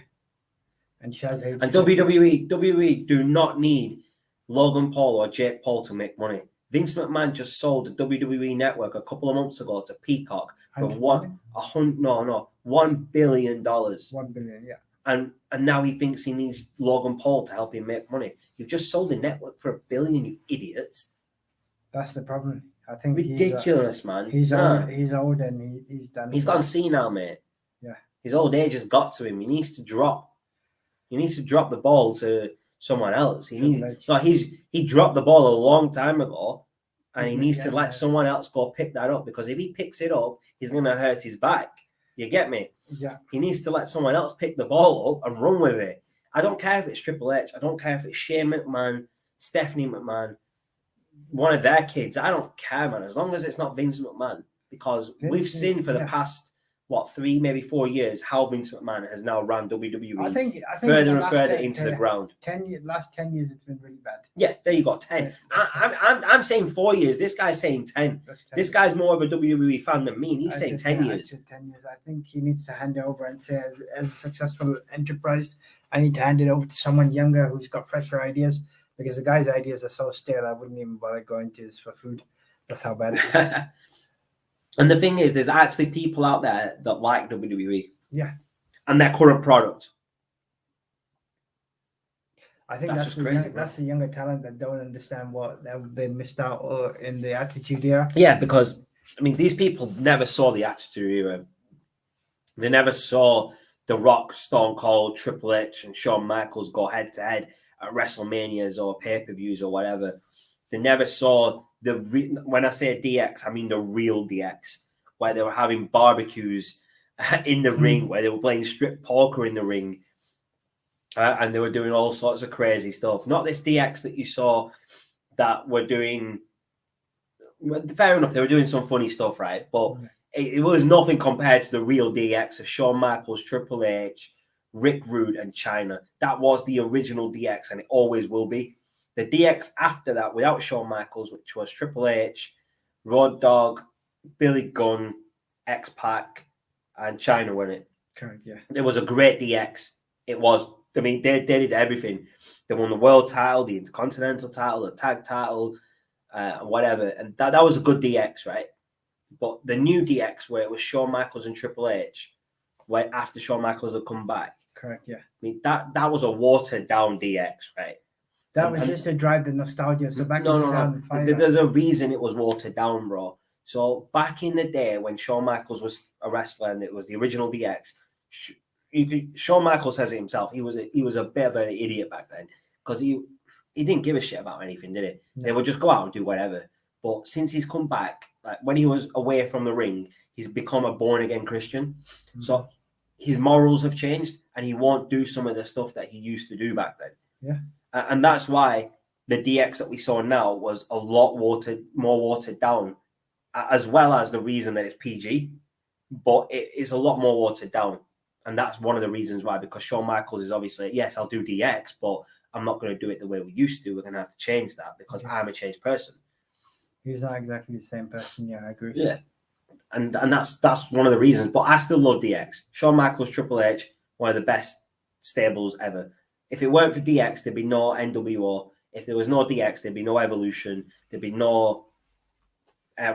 And WWE do not need Logan Paul or Jake Paul to make money. Vince McMahon just sold the WWE network a couple of months ago to Peacock for $1 billion. $1 billion, yeah. And now he thinks he needs Logan Paul to help him make money. You've just sold the network for $1 billion, you idiots. That's the problem. I think ridiculous, man. He's old and he's done. He's gone senile, mate. Yeah. His old age has got to him. He needs to drop. He needs to drop the ball to someone else. He dropped the ball a long time ago, and he needs to let someone else go pick that up, because if he picks it up, he's going to hurt his back. You get me? Yeah. He needs to let someone else pick the ball up and run with it. I don't care if it's Triple H. I don't care if it's Shane McMahon, Stephanie McMahon, one of their kids. I don't care, man, as long as it's not Vince McMahon, because we've seen for the past 3, maybe 4 years, how Vince McMahon has now run WWE I think further and further into the ground. Last 10 years, it's been really bad. Yeah, there you go, 10. I'm saying 4 years. This guy's saying 10. This guy's more of a WWE fan than me. And he's saying 10 years. 10 years. I think he needs to hand it over and say, as a successful enterprise, I need to hand it over to someone younger who's got fresher ideas, because the guy's ideas are so stale, I wouldn't even bother going to this for food. That's how bad it is. And the thing is, there's actually people out there that like WWE. Yeah. And their current product. I think that's the younger talent that don't understand what they missed out in the Attitude Era. Yeah, because, I mean, these people never saw the Attitude Era. They never saw The Rock, Stone Cold, Triple H, and Shawn Michaels go head-to-head at WrestleManias or pay-per-views or whatever. They never saw when I say DX, I mean the real DX, where they were having barbecues in the ring, where they were playing strip poker in the ring, and they were doing all sorts of crazy stuff. Not this DX that you saw that were doing. Fair enough, they were doing some funny stuff, right? But it was nothing compared to the real DX of Shawn Michaels, Triple H, Rick Rude, and Chyna. That was the original DX, and it always will be. The DX after that, without Shawn Michaels, which was Triple H, Road Dogg, Billy Gunn, X-Pac, and Chyna won it. Correct, yeah. It was a great DX. It was. I mean, they did everything. They won the world title, the Intercontinental title, the tag title, whatever. And that was a good DX, right? But the new DX, where it was Shawn Michaels and Triple H, where after Shawn Michaels had come back. Correct, yeah. I mean, that was a watered-down DX, right? That was just to drive the nostalgia. So back in 2005. There's a reason it was watered down, bro. So back in the day when Shawn Michaels was a wrestler and it was the original DX, Shawn Michaels says it himself. He was a bit of an idiot back then, because he didn't give a shit about anything, did he? No. They would just go out and do whatever. But since he's come back, like when he was away from the ring, he's become a born again Christian. Mm-hmm. So his morals have changed, and he won't do some of the stuff that he used to do back then. Yeah, and that's why the DX that we saw now was a lot more watered down, as well as the reason that it's PG, but it is a lot more watered down. And that's one of the reasons why, because Shawn Michaels is obviously, yes, I'll do DX, but I'm not going to do it the way we used to. We're going to have to change that because I'm a changed person. He's not exactly the same person. Yeah, I agree. Yeah. And that's one of the reasons. But I still love DX. Shawn Michaels, Triple H, one of the best stables ever. If it weren't for DX, there'd be no NWO. If there was no DX, there'd be no Evolution. There'd be no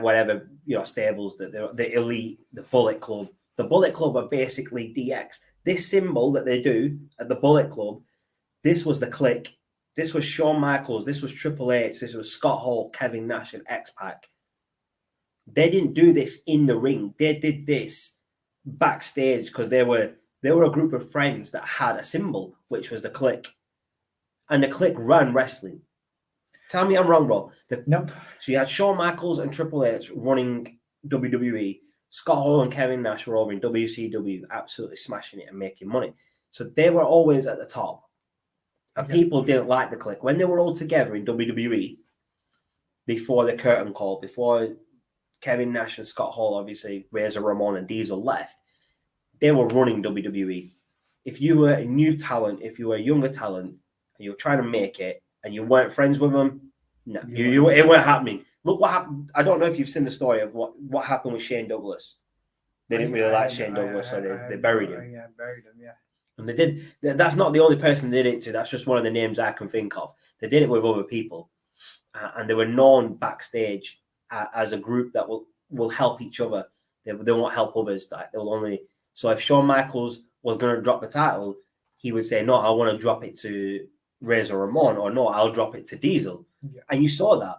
whatever, stables, the Elite, the Bullet Club. The Bullet Club are basically DX. This symbol that they do at the Bullet Club, this was the Clique. This was Shawn Michaels. This was Triple H. This was Scott Hall, Kevin Nash, and X-Pac. They didn't do this in the ring. They did this backstage because they were a group of friends that had a symbol, which was the Clique. And the Clique ran wrestling. Tell me I'm wrong, bro. Nope. So you had Shawn Michaels and Triple H running WWE. Scott Hall and Kevin Nash were over in WCW, absolutely smashing it and making money. So they were always at the top. And people didn't like the Clique. When they were all together in WWE, before the curtain call, before Kevin Nash and Scott Hall, obviously, Razor Ramon and Diesel left, they were running WWE. If you were a new talent, if you were a younger talent, and you were trying to make it, and you weren't friends with them, no, it weren't happening. Look what happened. I don't know if you've seen the story of what happened with Shane Douglas. They didn't really like Shane Douglas, so they buried him. Yeah, buried him, yeah. And they did. That's not the only person they did it to. That's just one of the names I can think of. They did it with other people. And they were known backstage as a group that will help each other. They won't help others. They'll only. So if Shawn Michaels was going to drop the title, he would say, no, I want to drop it to Razor Ramon, or no, I'll drop it to Diesel. Yeah. And you saw that.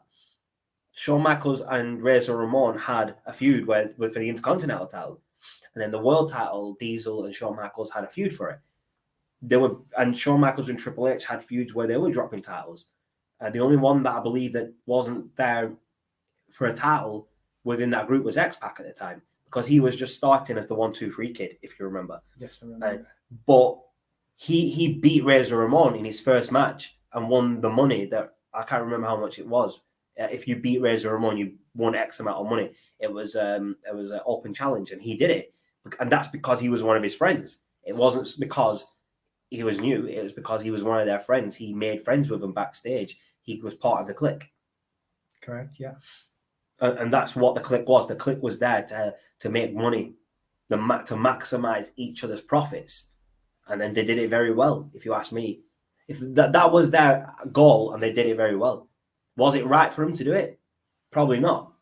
Shawn Michaels and Razor Ramon had a feud for the Intercontinental title. And then the world title, Diesel and Shawn Michaels had a feud for it. And Shawn Michaels and Triple H had feuds where they were dropping titles. The only one that I believe that wasn't there for a title within that group was X-Pac at the time, because he was just starting as the 1-2-3 kid, if you remember. Yes, I remember. But he beat Razor Ramon in his first match and won the money that I can't remember how much it was. If you beat Razor Ramon, you won X amount of money. It was an open challenge, and he did it, and that's because he was one of his friends. It wasn't because he was new. It was because he was one of their friends. He made friends with them backstage. He was part of the Clique. Correct. Yeah. And that's what the Clique was. The Clique was there to make money, to maximize each other's profits, and then they did it very well. If you ask me, if that was their goal, and they did it very well. Was it right for them to do it? Probably not.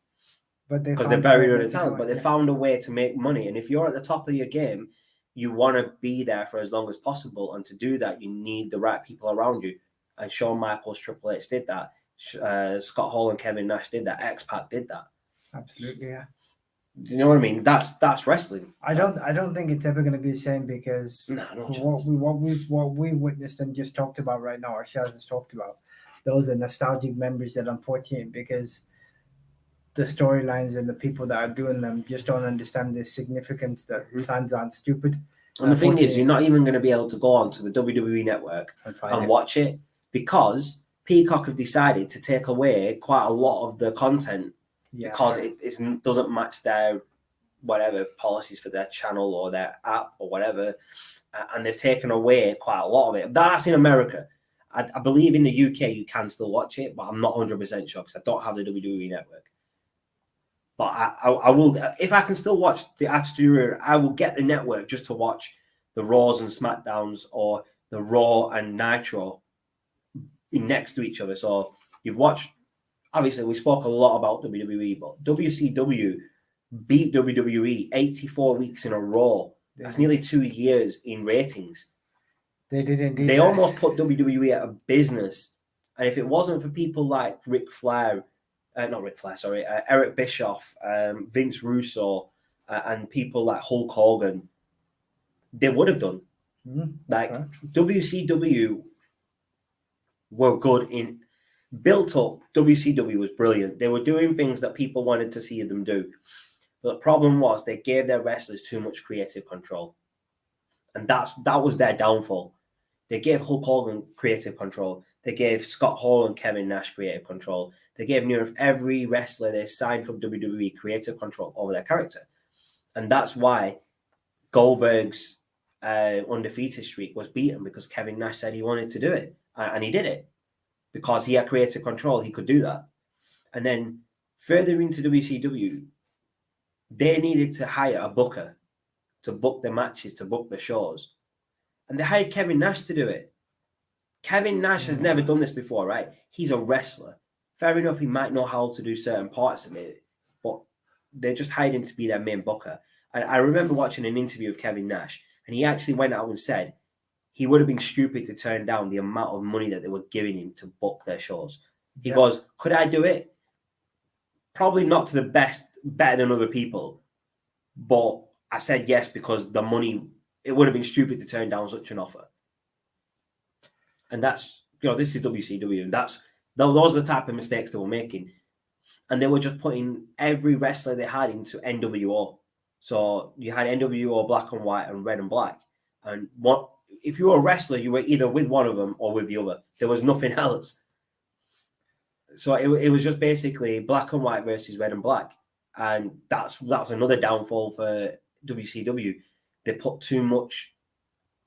But because they're buried in the talent. But they found a way to make money. And if you're at the top of your game, you want to be there for as long as possible. And to do that, you need the right people around you. And Shawn Michaels, Triple H did that. Scott Hall and Kevin Nash did that. X-Pac did that. Absolutely, yeah. You know what I mean? That's wrestling. I don't think it's ever going to be the same, because what we witnessed and just talked about right now, ourselves has talked about, those are nostalgic memories that, unfortunately, because the storylines and the people that are doing them just don't understand the significance that fans aren't stupid. And the thing is, you're not even going to be able to go onto the WWE network and watch it, because Peacock have decided to take away quite a lot of the content because it doesn't match their whatever policies for their channel or their app or whatever. And they've taken away quite a lot of it. That's in America. I believe in the UK you can still watch it, but I'm not 100% sure because I don't have the WWE network. But I will, if I can still watch the Attitude Era, I will get the network just to watch the Raws and Smackdowns, or the Raw and Nitro next to each other. So you've watched, obviously we spoke a lot about WWE, but WCW beat WWE 84 weeks in a row. That's nearly 2 years in ratings. They did indeed. They almost put WWE out of business. And if it wasn't for people like Eric Bischoff, Vince Russo, and people like Hulk Hogan, they would have done. WCW were good in built up, WCW was brilliant. They were doing things that people wanted to see them do. But the problem was they gave their wrestlers too much creative control. And that was their downfall. They gave Hulk Hogan creative control. They gave Scott Hall and Kevin Nash creative control. They gave nearly every wrestler they signed from WWE creative control over their character. And that's why Goldberg's undefeated streak was beaten, because Kevin Nash said he wanted to do it. And he did it. Because he had creative control, he could do that. And then further into WCW, they needed to hire a booker to book the matches, to book the shows. And they hired Kevin Nash to do it. Kevin Nash has never done this before, right? He's a wrestler. Fair enough, he might know how to do certain parts of it, but they just hired him to be their main booker. And I remember watching an interview of Kevin Nash, and he actually went out and said he would have been stupid to turn down the amount of money that they were giving him to book their shows. He goes, could I do it? Probably not to the best, better than other people. But I said yes because the money, it would have been stupid to turn down such an offer. And that's, this is WCW. And those are the type of mistakes they were making. And they were just putting every wrestler they had into NWO. So you had NWO Black and White and Red and Black. And if you were a wrestler, you were either with one of them or with the other. There was nothing else. So it was just basically Black and White versus Red and Black. And that's another downfall for WCW. They put too much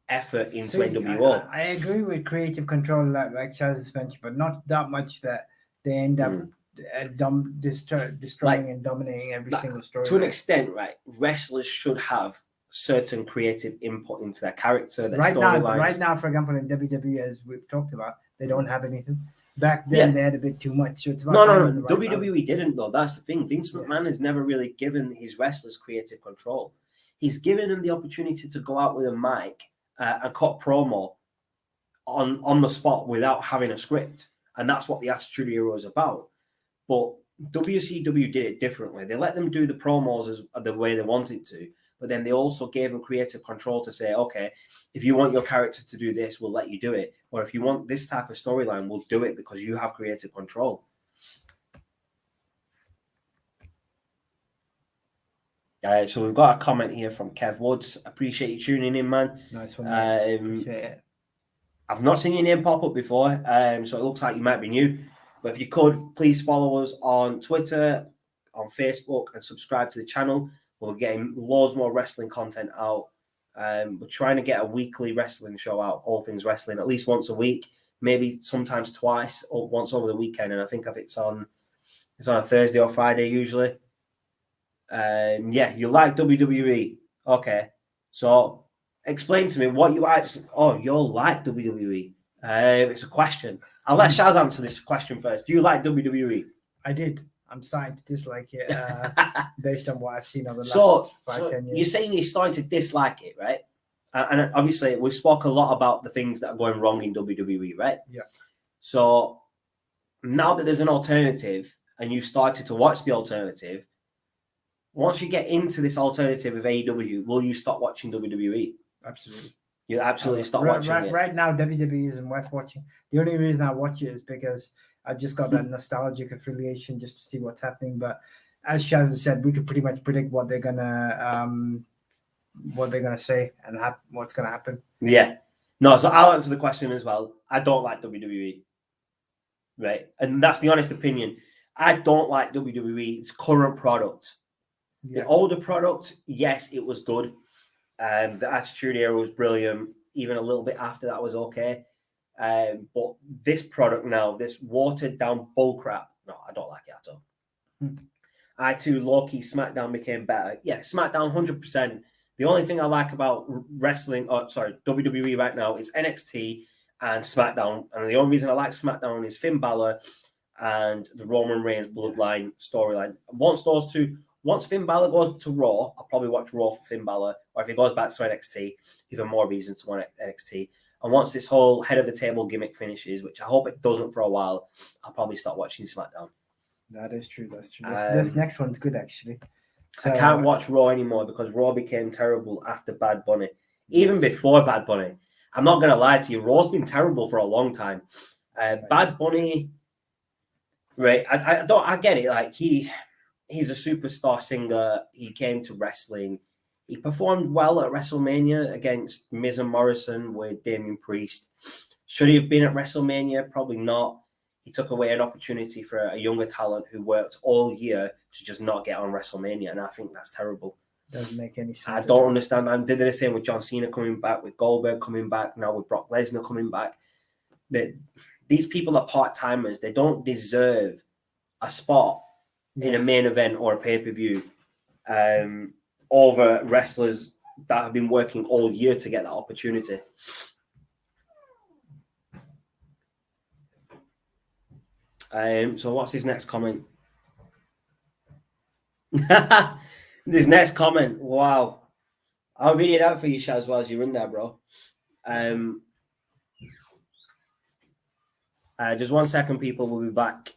effort into NWO. I agree with creative control, like Chaz mentioned, but not that much that they end up destroying and dominating every single story. To an extent, right? Wrestlers should have certain creative input into their character. Their right now, for example, in WWE, as we've talked about, they don't have anything. Back then, they had a bit too much. So it's about WWE didn't, though. That's the thing. Vince McMahon has never really given his wrestlers creative control. He's given them the opportunity to go out with a mic and cut promo on the spot without having a script. And that's what the Attitude Era is about. But WCW did it differently. They let them do the promos as the way they wanted to, but then they also gave them creative control to say, okay, if you want your character to do this, we'll let you do it. Or if you want this type of storyline, we'll do it because you have creative control. So we've got a comment here from Kev Woods. Appreciate you tuning in, man. Nice one. Appreciate it. I've not seen your name pop up before, so it looks like you might be new. But if you could, please follow us on Twitter, on Facebook, and subscribe to the channel. We're getting loads more wrestling content out. We're trying to get a weekly wrestling show out, all things wrestling, at least once a week, maybe sometimes twice, or once over the weekend. And I think if it's on a Thursday or Friday usually. You like WWE. Okay. So explain to me what you actually... Oh, you'll like WWE. It's a question. I'll let Shaz answer this question first. Do you like WWE? I did. I'm starting to dislike it based on what I've seen over the last 5-10 years. You're saying you're starting to dislike it, right? And obviously, we've spoke a lot about the things that are going wrong in WWE, right? Yeah. So now that there's an alternative and you've started to watch the alternative, once you get into this alternative of AEW, will you stop watching WWE? Absolutely. You absolutely stop watching it. Right now, WWE isn't worth watching. The only reason I watch it is because I've just got that nostalgic affiliation just to see what's happening. But as Shaz has said, we can pretty much predict what they're gonna say and what's gonna happen. Yeah. No, so I'll answer the question as well. I don't like WWE. Right. And that's the honest opinion. I don't like WWE's current product. Yeah. The older product, yes, it was good. The Attitude Era was brilliant. Even a little bit after that was okay. But this product now, this watered down bullcrap, no, I don't like it at all. I too, low-key, SmackDown became better. Yeah, SmackDown 100%. The only thing I like about WWE right now is NXT and SmackDown. And the only reason I like SmackDown is Finn Balor and the Roman Reigns bloodline storyline. Once Finn Balor goes to Raw, I'll probably watch Raw for Finn Balor. Or if he goes back to NXT, even more reasons to want NXT. And once this whole head of the table gimmick finishes, which I hope it doesn't for a while, I'll probably start watching SmackDown. That is true. That's true. This next one's good, actually. So, I can't watch Raw anymore because Raw became terrible after Bad Bunny. Even before Bad Bunny. I'm not going to lie to you. Raw's been terrible for a long time. Bad Bunny Right. I get it. Like he's a superstar singer. He came to wrestling. He performed well at WrestleMania against Miz and Morrison with Damian Priest. Should he have been at WrestleMania? Probably not. He took away an opportunity for a younger talent who worked all year to just not get on WrestleMania, and I think that's terrible. Doesn't make any sense. I don't understand. I did the same with John Cena coming back, with Goldberg coming back, now with Brock Lesnar coming back. These people are part-timers. They don't deserve a spot in a main event or a pay-per-view over wrestlers that have been working all year to get that opportunity. So what's his next comment? This next comment, wow. I'll read it out for you, Shaz, while you're in there, bro. Just 1 second, people. We'll be back.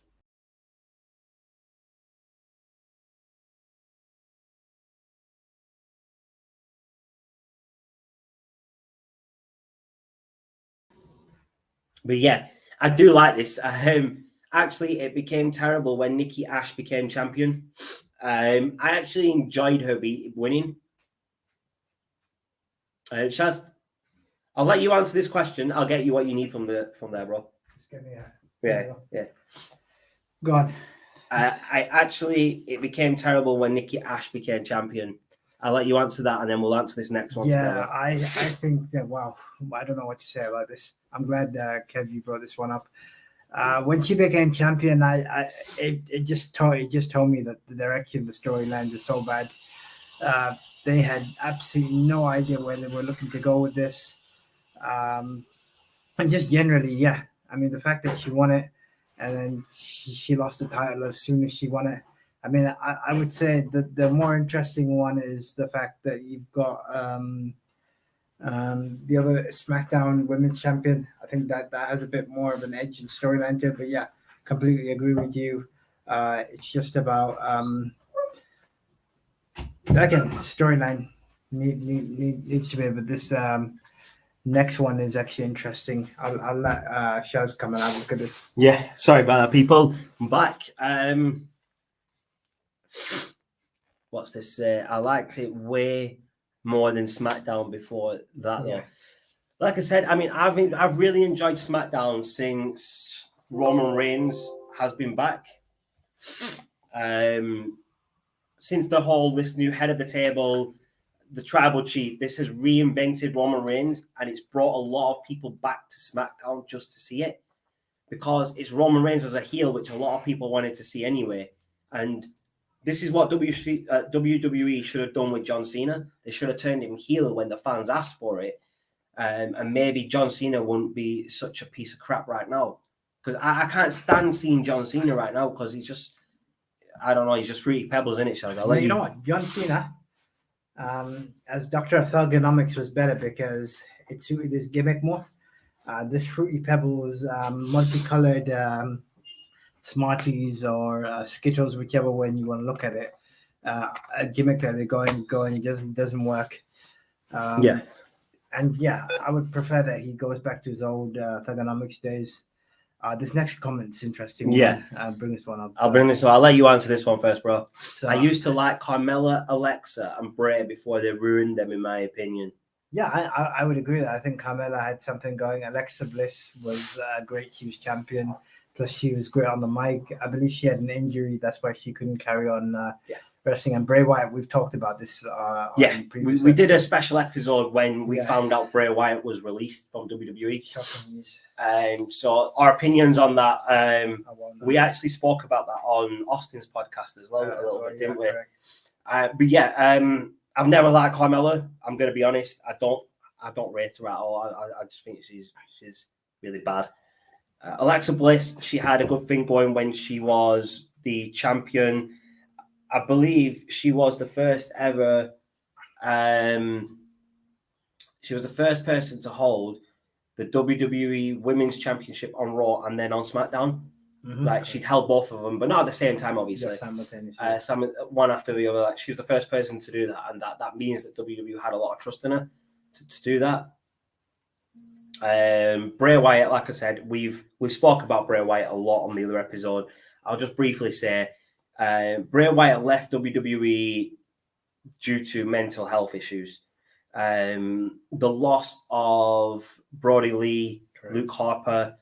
But yeah, I do like this. Actually, it became terrible when Nikki Ash became champion. I actually enjoyed her winning. Shaz, I'll let you answer this question. I'll get you what you need from there, bro. Just give me Yeah. Go on. It became terrible when Nikki Ash became champion. I'll let you answer that, and then we'll answer this next one. Yeah, together. I think that, wow, I don't know what to say about this. I'm glad Kev, you brought this one up. When she became champion, it just told me that the direction of the storylines is so bad. They had absolutely no idea where they were looking to go with this. And just generally, yeah. I mean, the fact that she won it and then she lost the title as soon as she won it. I mean, I would say that the more interesting one is the fact that you've got the other SmackDown Women's Champion. I think that has a bit more of an edge and storyline to it. But yeah, completely agree with you. It's just about again, storyline needs to be. But this next one is actually interesting. I'll let Shaz come and have a look at this. Yeah, sorry about that, people. I'm back. What's this? I liked it way more than SmackDown before that. Yeah. Like I said, I mean, I've really enjoyed SmackDown since Roman Reigns has been back. Since this new head of the table, the tribal chief, this has reinvented Roman Reigns, and it's brought a lot of people back to SmackDown just to see it, because it's Roman Reigns as a heel, which a lot of people wanted to see anyway. And this is what WWE should have done with John Cena. They should have turned him heel when the fans asked for it. And maybe John Cena wouldn't be such a piece of crap right now. Because I can't stand seeing John Cena right now, because he's just, I don't know, he's just Fruity Pebbles, isn't it, Shaz? You know what? John Cena, as Dr. Thugonomics, was better because it suited his gimmick more. This Fruity Pebbles, multicolored Smarties or Skittles, whichever way you want to look at it, a gimmick that they're going doesn't work. Yeah. And yeah, I would prefer that he goes back to his old Thugonomics days. This next comment's interesting. Yeah. I'll bring this one up. I'll bring this one. I'll let you answer this one first, bro. So, I used to like Carmella, Alexa, and Bray before they ruined them, in my opinion. Yeah, I would agree with that. I think Carmella had something going. Alexa Bliss was great. She was champion. Plus, she was great on the mic. I believe she had an injury. That's why she couldn't carry on wrestling. And Bray Wyatt, we've talked about this. We did a special episode when we found out Bray Wyatt was released from WWE. So our opinions on that, we actually spoke about that on Austin's podcast as well, a little bit, didn't we? But yeah, I've never liked Carmella. I'm going to be honest. I don't rate her at all. I just think she's really bad. Alexa Bliss, she had a good thing going when she was the champion. I believe she was the first ever. She was the first person to hold the WWE Women's Championship on Raw and then on SmackDown. Mm-hmm. Like she'd held both of them, but not at the same time, obviously. Simultaneously. One after the other. Like she was the first person to do that, and that means that WWE had a lot of trust in her to do that. Bray Wyatt, like I said, we've spoke about Bray Wyatt a lot on the other episode. I'll just briefly say Bray Wyatt left WWE due to mental health issues. The loss of Brody Lee, correct. Luke Harper,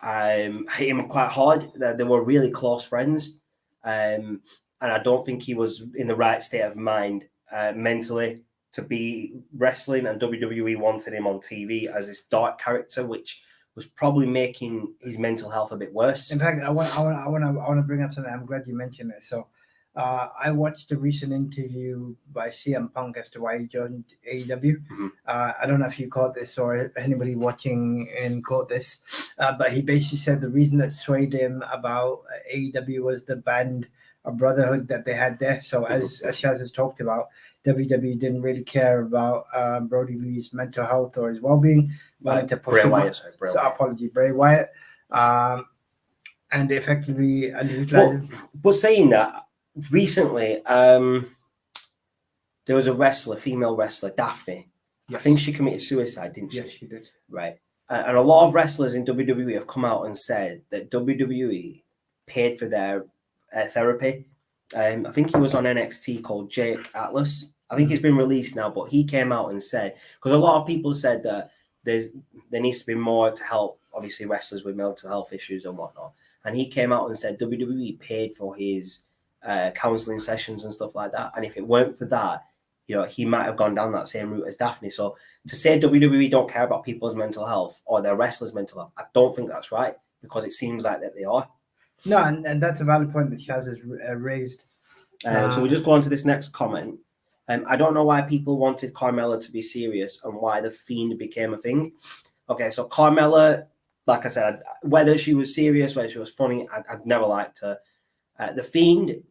hit him quite hard. They were really close friends. And I don't think he was in the right state of mind mentally to be wrestling, and WWE wanted him on TV as this dark character, which was probably making his mental health a bit worse. In fact, I want to bring up something. I'm glad you mentioned it. So, I watched a recent interview by CM Punk as to why he joined AEW. Mm-hmm. I don't know if you caught this or anybody watching and caught this, but he basically said the reason that swayed him about AEW was the band of brotherhood that they had there. So as Shaz has talked about, WWE didn't really care about Brody Lee's mental health or his well-being. Wanted to push him up. Bray Wyatt. And effectively underutilized. But saying that, recently, there was a female wrestler, Daphne. Yes. I think she committed suicide, didn't she? Yes, she did. Right. And a lot of wrestlers in WWE have come out and said that WWE paid for their therapy. I think he was on NXT called Jake Atlas. I think he's been released now, but he came out and said, because a lot of people said that there needs to be more to help, obviously, wrestlers with mental health issues and whatnot. And he came out and said WWE paid for his counseling sessions and stuff like that. And if it weren't for that, he might have gone down that same route as Daphne. So to say WWE don't care about people's mental health or their wrestlers' mental health, I don't think that's right, because it seems like that they are. No, and that's a valid point that Shaz has raised. So we'll just go on to this next comment. I don't know why people wanted Carmella to be serious and why the Fiend became a thing. Okay, so Carmella, like I said, whether she was serious, whether she was funny, I'd never liked her. The Fiend,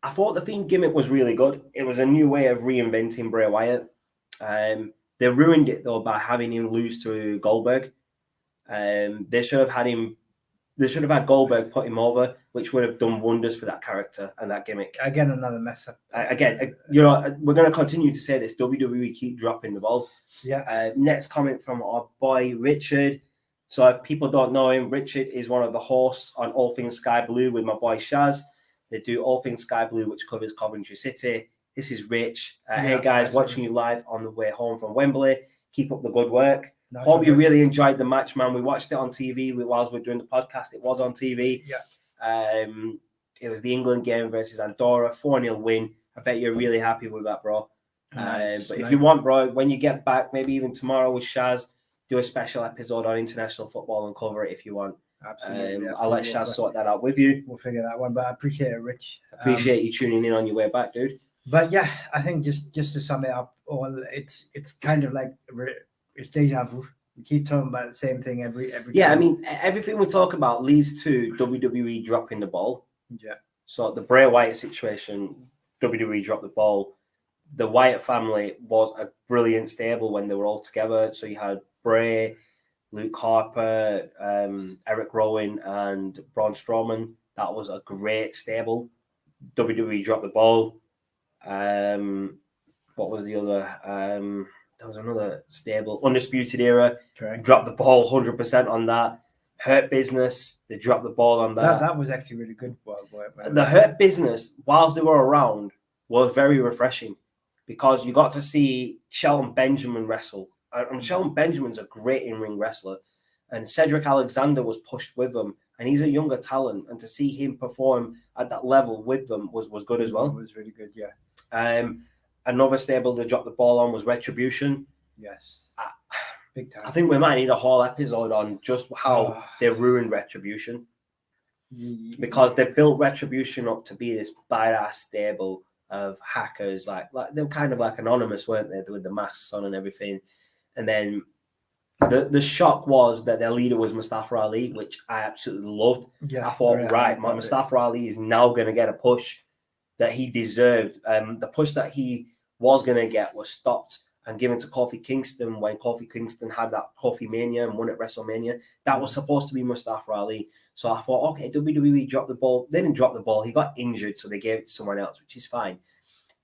I thought the Fiend gimmick was really good. It was a new way of reinventing Bray Wyatt. They ruined it, though, by having him lose to Goldberg. They should have had Goldberg put him over, which would have done wonders for that character and that gimmick. Again, another mess up. We're going to continue to say this. WWE keep dropping the ball. Yeah. Next comment from our boy, Richard. So if people don't know him, Richard is one of the hosts on All Things Sky Blue with my boy Shaz. They do All Things Sky Blue, which covers Coventry City. This is Rich. Hey, guys, watching you live on the way home from Wembley. Keep up the good work. Nice. Hope you really enjoyed the match, man. We watched it on TV whilst we were doing the podcast. It was on TV. Yeah. It was the England game versus Andorra, 4-0 win. I bet you're really happy with that, bro. Nice. But if you want, bro, when you get back, maybe even tomorrow with Shaz, do a special episode on international football and cover it if you want. Absolutely. I'll let Shaz sort that out with you. We'll figure that one, but I appreciate it, Rich. Appreciate you tuning in on your way back, dude. But yeah, I think just to sum it up, it's kind of like it's deja vu. We keep talking about the same thing every yeah, time. I mean, everything we talk about leads to WWE dropping the ball. Yeah. So the Bray Wyatt situation, WWE dropped the ball. The Wyatt family was a brilliant stable when they were all together. So you had Bray, Luke Harper, Eric Rowan, and Braun Strowman. That was a great stable. WWE dropped the ball. What was the other? There was another stable, Undisputed Era. Correct. Dropped the ball 100% on that. Hurt Business, they dropped the ball on that. That was actually really good. The Hurt Business, whilst they were around, was very refreshing because you got to see Shelton Benjamin wrestle. And Shelton Benjamin's a great in-ring wrestler. And Cedric Alexander was pushed with them. And he's a younger talent. And to see him perform at that level with them was good as well. It was really good, yeah. Another stable they dropped the ball on was Retribution. Yes. Big time. I think we might need a whole episode on just how they ruined Retribution. Because they built Retribution up to be this badass stable of hackers. Like they were kind of like anonymous, weren't they? With the masks on and everything. And then the shock was that their leader was Mustafa Ali, which I absolutely loved. Yeah, I thought, Mustafa Ali is now going to get a push that he deserved. The push that he was going to get was stopped and given to Kofi Kingston when Kofi Kingston had that Kofi Mania and won at WrestleMania. That was supposed to be Mustafa Ali. So I thought, okay, WWE dropped the ball. They didn't drop the ball. He got injured, so they gave it to someone else, which is fine.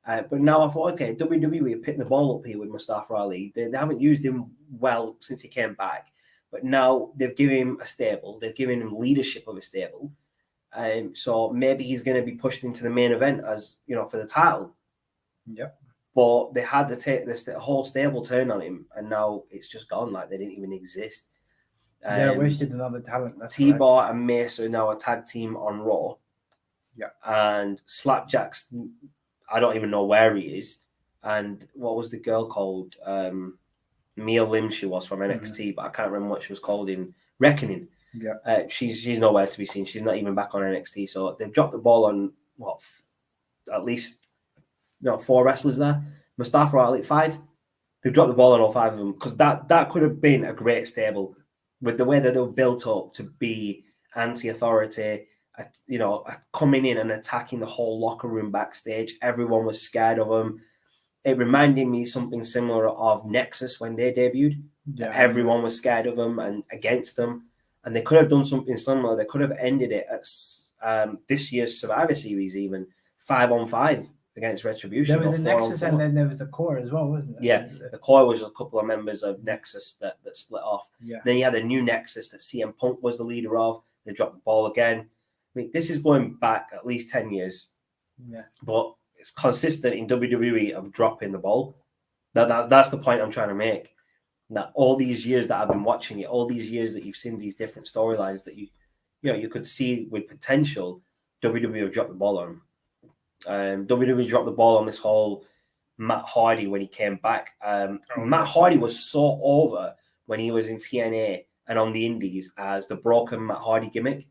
But now I thought, okay, WWE picked the ball up here with Mustafa Ali. They haven't used him well since he came back. But now they've given him a stable. They've given him leadership of a stable. So maybe he's going to be pushed into the main event as, for the title. Yep. But they had to take this whole stable turn on him, and now it's just gone. Like they didn't even exist. Wasted another talent. T-Bar and Mace are now a tag team on Raw. Yeah. And Slapjack's, I don't even know where he is. And what was the girl called? Mia Lim, she was from NXT, but I can't remember what she was called in Reckoning. Yeah. She's nowhere to be seen. She's not even back on NXT. So they've dropped the ball on at least 4 wrestlers there. Mustafa Ali, 5. They've dropped the ball on all 5 of them because that could have been a great stable with the way that they were built up to be anti-authority. Coming in and attacking the whole locker room backstage. Everyone was scared of them. It reminded me something similar of Nexus when they debuted. Yeah. Everyone was scared of them and against them. And they could have done something similar. They could have ended it at this year's Survivor Series, even 5-on-5 against Retribution. There was the Nexus and then there was the Core as well, wasn't there? Yeah, the Core was a couple of members of Nexus that split off. Yeah. Then you had a new Nexus that CM Punk was the leader of. They dropped the ball again. I mean, this is going back at least 10 years. Yeah. But it's consistent in WWE of dropping the ball. That's the point I'm trying to make. That all these years that I've been watching it, all these years that you've seen these different storylines that you could see with potential, WWE have dropped the ball on. WWE dropped the ball on this whole Matt Hardy when he came back. Matt Hardy was so over when he was in TNA and on the Indies as the broken Matt Hardy gimmick.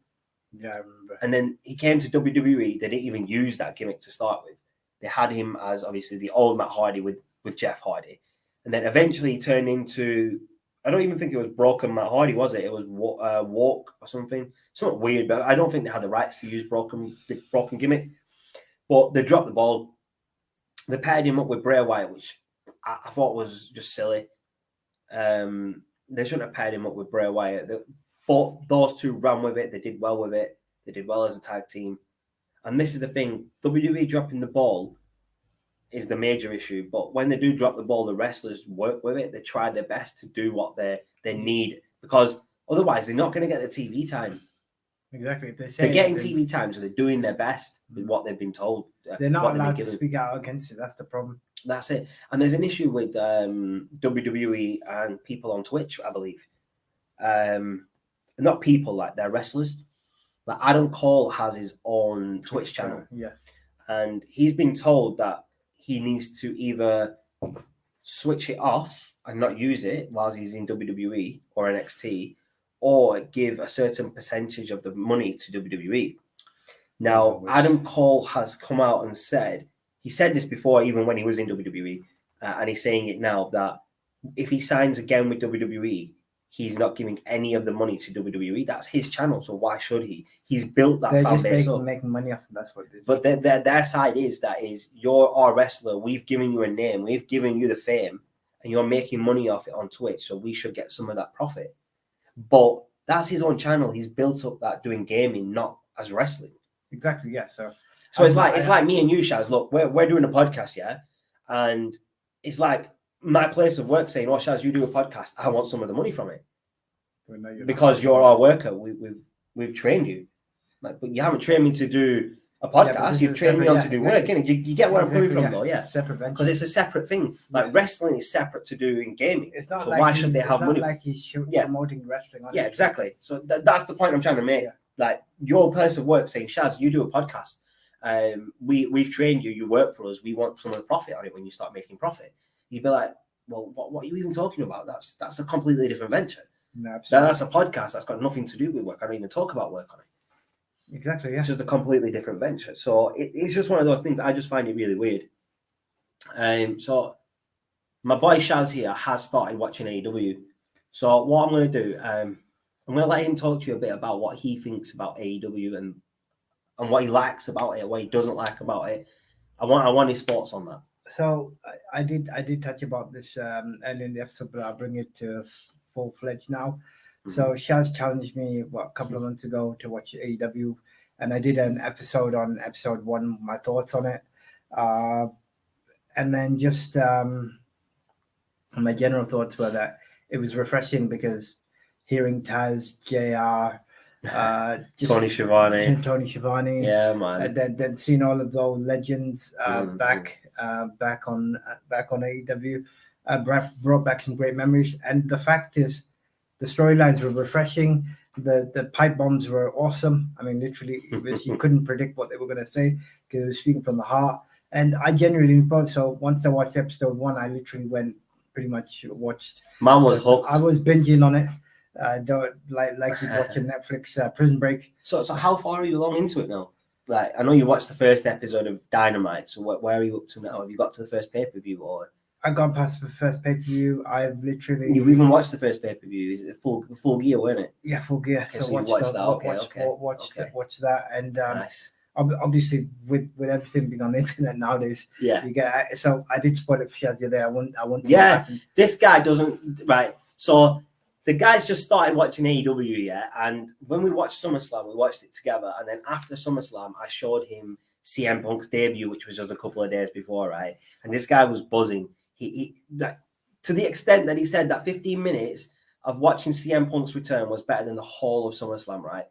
Yeah, I remember. And then he came to WWE. They didn't even use that gimmick to start with. They had him as obviously the old Matt Hardy with Jeff Hardy. And then eventually he turned into, I don't even think it was broken Matt Hardy, was it? It was Walk or something. Something weird, but I don't think they had the rights to use the broken gimmick. But they dropped the ball. They paired him up with Bray Wyatt, which I thought was just silly. They shouldn't have paired him up with Bray Wyatt. But those two ran with it. They did well with it. They did well as a tag team. And this is the thing. WWE dropping the ball is the major issue. But when they do drop the ball, the wrestlers work with it. They try their best to do what they need. Because otherwise, they're not going to get the TV time. Exactly. They're getting TV time, so they're doing their best with what they've been told. They're not allowed to speak out against it. That's the problem. That's it. And there's an issue with WWE and people on Twitch, I believe. Not people, like they're wrestlers. Like Adam Cole has his own Twitch channel. Yeah. And he's been told that he needs to either switch it off and not use it while he's in WWE or NXT, or give a certain percentage of the money to WWE. Now, Adam Cole has come out and said, he said this before, even when he was in WWE, and he's saying it now, that if he signs again with WWE, he's not giving any of the money to WWE. That's his channel, so why should he? He's built that fan base up. Making money off of that's what it is. But their side is you're our wrestler. We've given you a name. We've given you the fame, and you're making money off it on Twitch, so we should get some of that profit. But that's his own channel. He's built up that doing gaming, not as wrestling. Exactly, yeah. So it's like me and you, Shaz. Look, we're doing a podcast, yeah? And it's like my place of work saying, oh, Shaz, you do a podcast. I want some of the money from it. Well, no, because you're our worker. We've trained you. Like, but you haven't trained me to do a podcast. You've trained me on to do work. You get where I'm coming from, though, yeah. Separate venture. Because it's a separate thing. Like wrestling is separate to doing gaming. It's not so like why should they have money? Like he's promoting wrestling. Yeah, exactly. So that's the point I'm trying to make. Yeah. Like your place of work saying, Shaz, you do a podcast. We've trained you. You work for us. We want some of the profit on it when you start making profit. You'd be like, well, what are you even talking about? That's a completely different venture. No, absolutely. That's a podcast. That's got nothing to do with work. I don't even talk about work on it. Exactly, yeah. It's just a completely different venture. So it's just one of those things. I just find it really weird. So my boy Shaz here has started watching AEW. So what I'm going to do, I'm going to let him talk to you a bit about what he thinks about AEW and what he likes about it, what he doesn't like about it. I want his thoughts on that. So I did touch about this earlier in the episode, but I'll bring it to full-fledged now. Mm-hmm. So Shaz challenged me a couple of months ago to watch AEW, and I did an episode on episode 1, my thoughts on it, and then just my general thoughts were that it was refreshing because hearing Taz, JR, Tony Schiavone. Yeah, man. Then seeing all of those legends back on AEW brought back some great memories. And the fact is, the storylines were refreshing. The pipe bombs were awesome. I mean, literally, you couldn't predict what they were going to say because it was speaking from the heart. And I genuinely enjoyed. So once I watched episode 1, I literally went pretty much watched. Man was hooked. I was binging on it. Don't like you're watching Netflix Prison Break. So how far are you along into it now? Like, I know you watched the first episode of Dynamite. So where are you up to now? Have you got to the first pay-per-view or? I've gone past the first pay-per-view. I've literally. You even watched the first pay-per-view? Is it full gear, wasn't it? Yeah, Full Gear. Okay, so watched that. Watch that, and nice. Obviously, with everything being on the internet nowadays, yeah, you get. So I did spoil it for Shaz the other day. I want. Yeah, this guy doesn't right. So the guys just started watching AEW, yeah, and when we watched SummerSlam, we watched it together, and then after SummerSlam, I showed him CM Punk's debut, which was just a couple of days before, right? And this guy was buzzing. He to the extent that he said that 15 minutes of watching CM Punk's return was better than the whole of SummerSlam, right?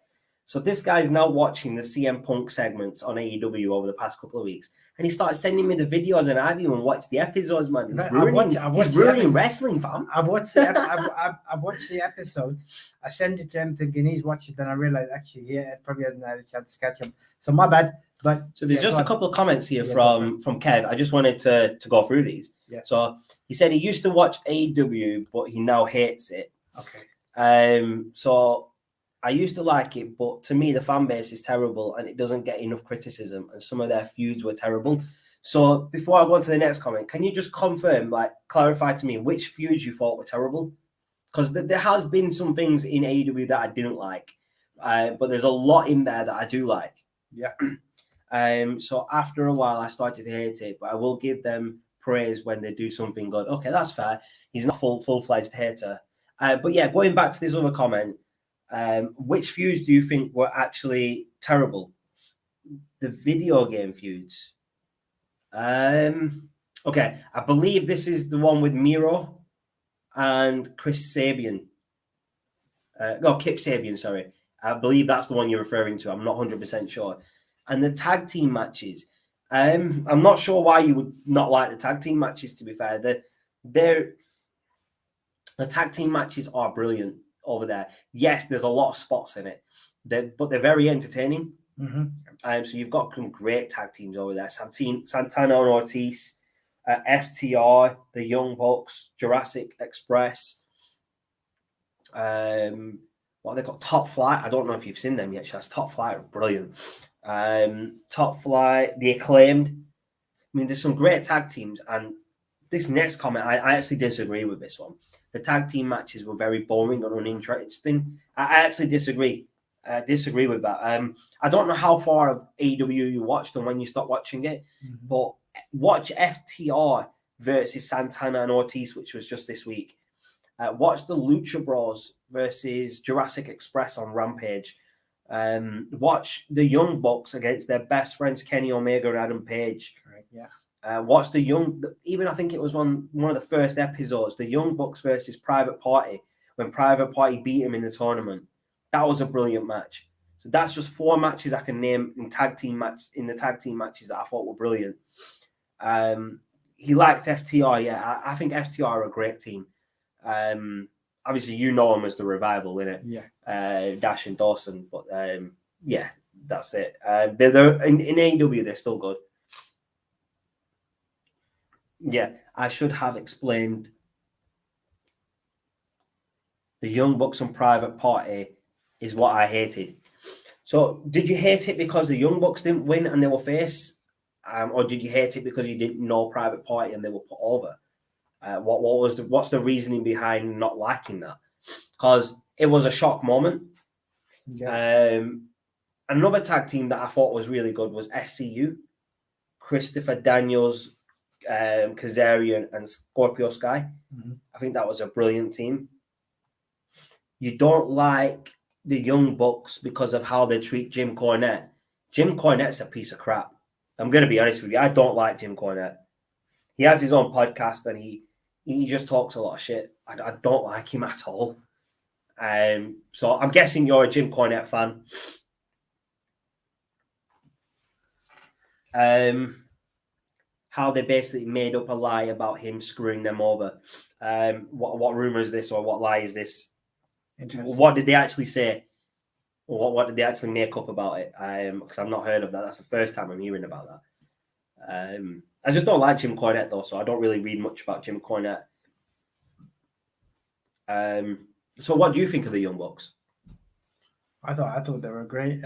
So this guy is now watching the CM Punk segments on AEW over the past couple of weeks, and he started sending me the videos, and I've even watched the episodes, man. He's ruining wrestling, fam. I've watched the episodes. I sent it to him thinking he's watched it, then I realized actually he probably hasn't had a chance to catch him. So my bad. But so there's just a couple of comments here from Kev. I just wanted to go through these. Yeah. So he said he used to watch AEW, but he now hates it. Okay. So I used to like it, but to me the fan base is terrible and it doesn't get enough criticism. And some of their feuds were terrible. So before I go on to the next comment, can you just clarify to me which feuds you thought were terrible? Because there has been some things in AEW that I didn't like, but there's a lot in there that I do like. Yeah. So after a while, I started to hate it, but I will give them praise when they do something good. Okay, that's fair. He's not full-fledged hater. But yeah, going back to this other comment, which feuds do you think were actually terrible? The video game feuds. Okay, I believe this is the one with Miro and Chris Sabian. Kip Sabian, sorry. I believe that's the one you're referring to. I'm not 100% sure. And the tag team matches. I'm not sure why you would not like the tag team matches, to be fair. The tag team matches are brilliant over there. Yes, there's a lot of spots in it, but they're very entertaining. Mm-hmm. So you've got some great tag teams over there. Santana and Ortiz, FTR, the Young Bucks, Jurassic Express. What they got? Top Flight. I don't know if you've seen them yet. That's Top Flight are brilliant. Top Flight, the Acclaimed. I mean, there's some great tag teams. And this next comment, I actually disagree with this one. The tag team matches were very boring and uninteresting. I actually disagree. I disagree with that. I don't know how far of AEW you watched and when you stopped watching it, but watch FTR versus Santana and Ortiz, which was just this week. Watch the Lucha Bros versus Jurassic Express on Rampage. Watch the Young Bucks against their best friends Kenny Omega and Adam Page. Correct, yeah. Watch even I think it was one of the first episodes, the Young Bucks versus Private Party, when Private Party beat him in the tournament. That was a brilliant match. So that's just 4 matches I can name in the tag team matches that I thought were brilliant. He liked FTR, yeah. I think FTR are a great team. Obviously, you know them as the Revival, innit? Yeah. Dash and Dawson, but yeah, that's it. They're in AEW, they're still good. Yeah, I should have explained the Young Bucks and Private Party is what I hated. So, did you hate it because the Young Bucks didn't win and they were face, or did you hate it because you didn't know Private Party and they were put over? What's the reasoning behind not liking that? Because it was a shock moment. Yeah. Another tag team that I thought was really good was SCU, Christopher Daniels, Kazarian, and Scorpio Sky. I think that was a brilliant team. You don't like the Young Bucks because of how they treat Jim Cornette. Jim Cornette's a piece of crap. I'm going to be honest with you. I don't like Jim Cornette. He has his own podcast and he just talks a lot of shit. I don't like him at all. So I'm guessing you're a Jim Cornette fan. How they basically made up a lie about him screwing them over. What rumor is this, or what lie is this? What did they actually say? Or what did they actually make up about it? Because I've not heard of that. That's the first time I'm hearing about that. I just don't like Jim Cornette though, so I don't really read much about Jim Cornette. So what do you think of the Young Bucks? I thought they were a great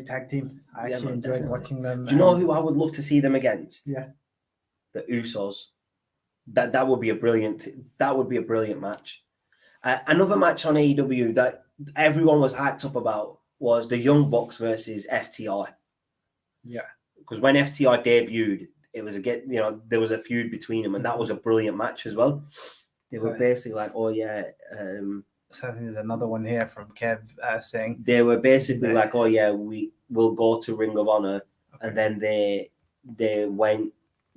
tag team. I actually enjoyed watching them. Do you know who I would love to see them against? Yeah, the Usos. That would be a brilliant. That would be a brilliant match. Another match on AEW that everyone was hyped up about was the Young Bucks versus FTR. Yeah, because when FTR debuted, it was there was a feud between them, and that was a brilliant match as well. They were basically like, oh yeah. So there's another one here from Kev saying they were basically like, oh yeah, we will go to Ring of Honor, and then they went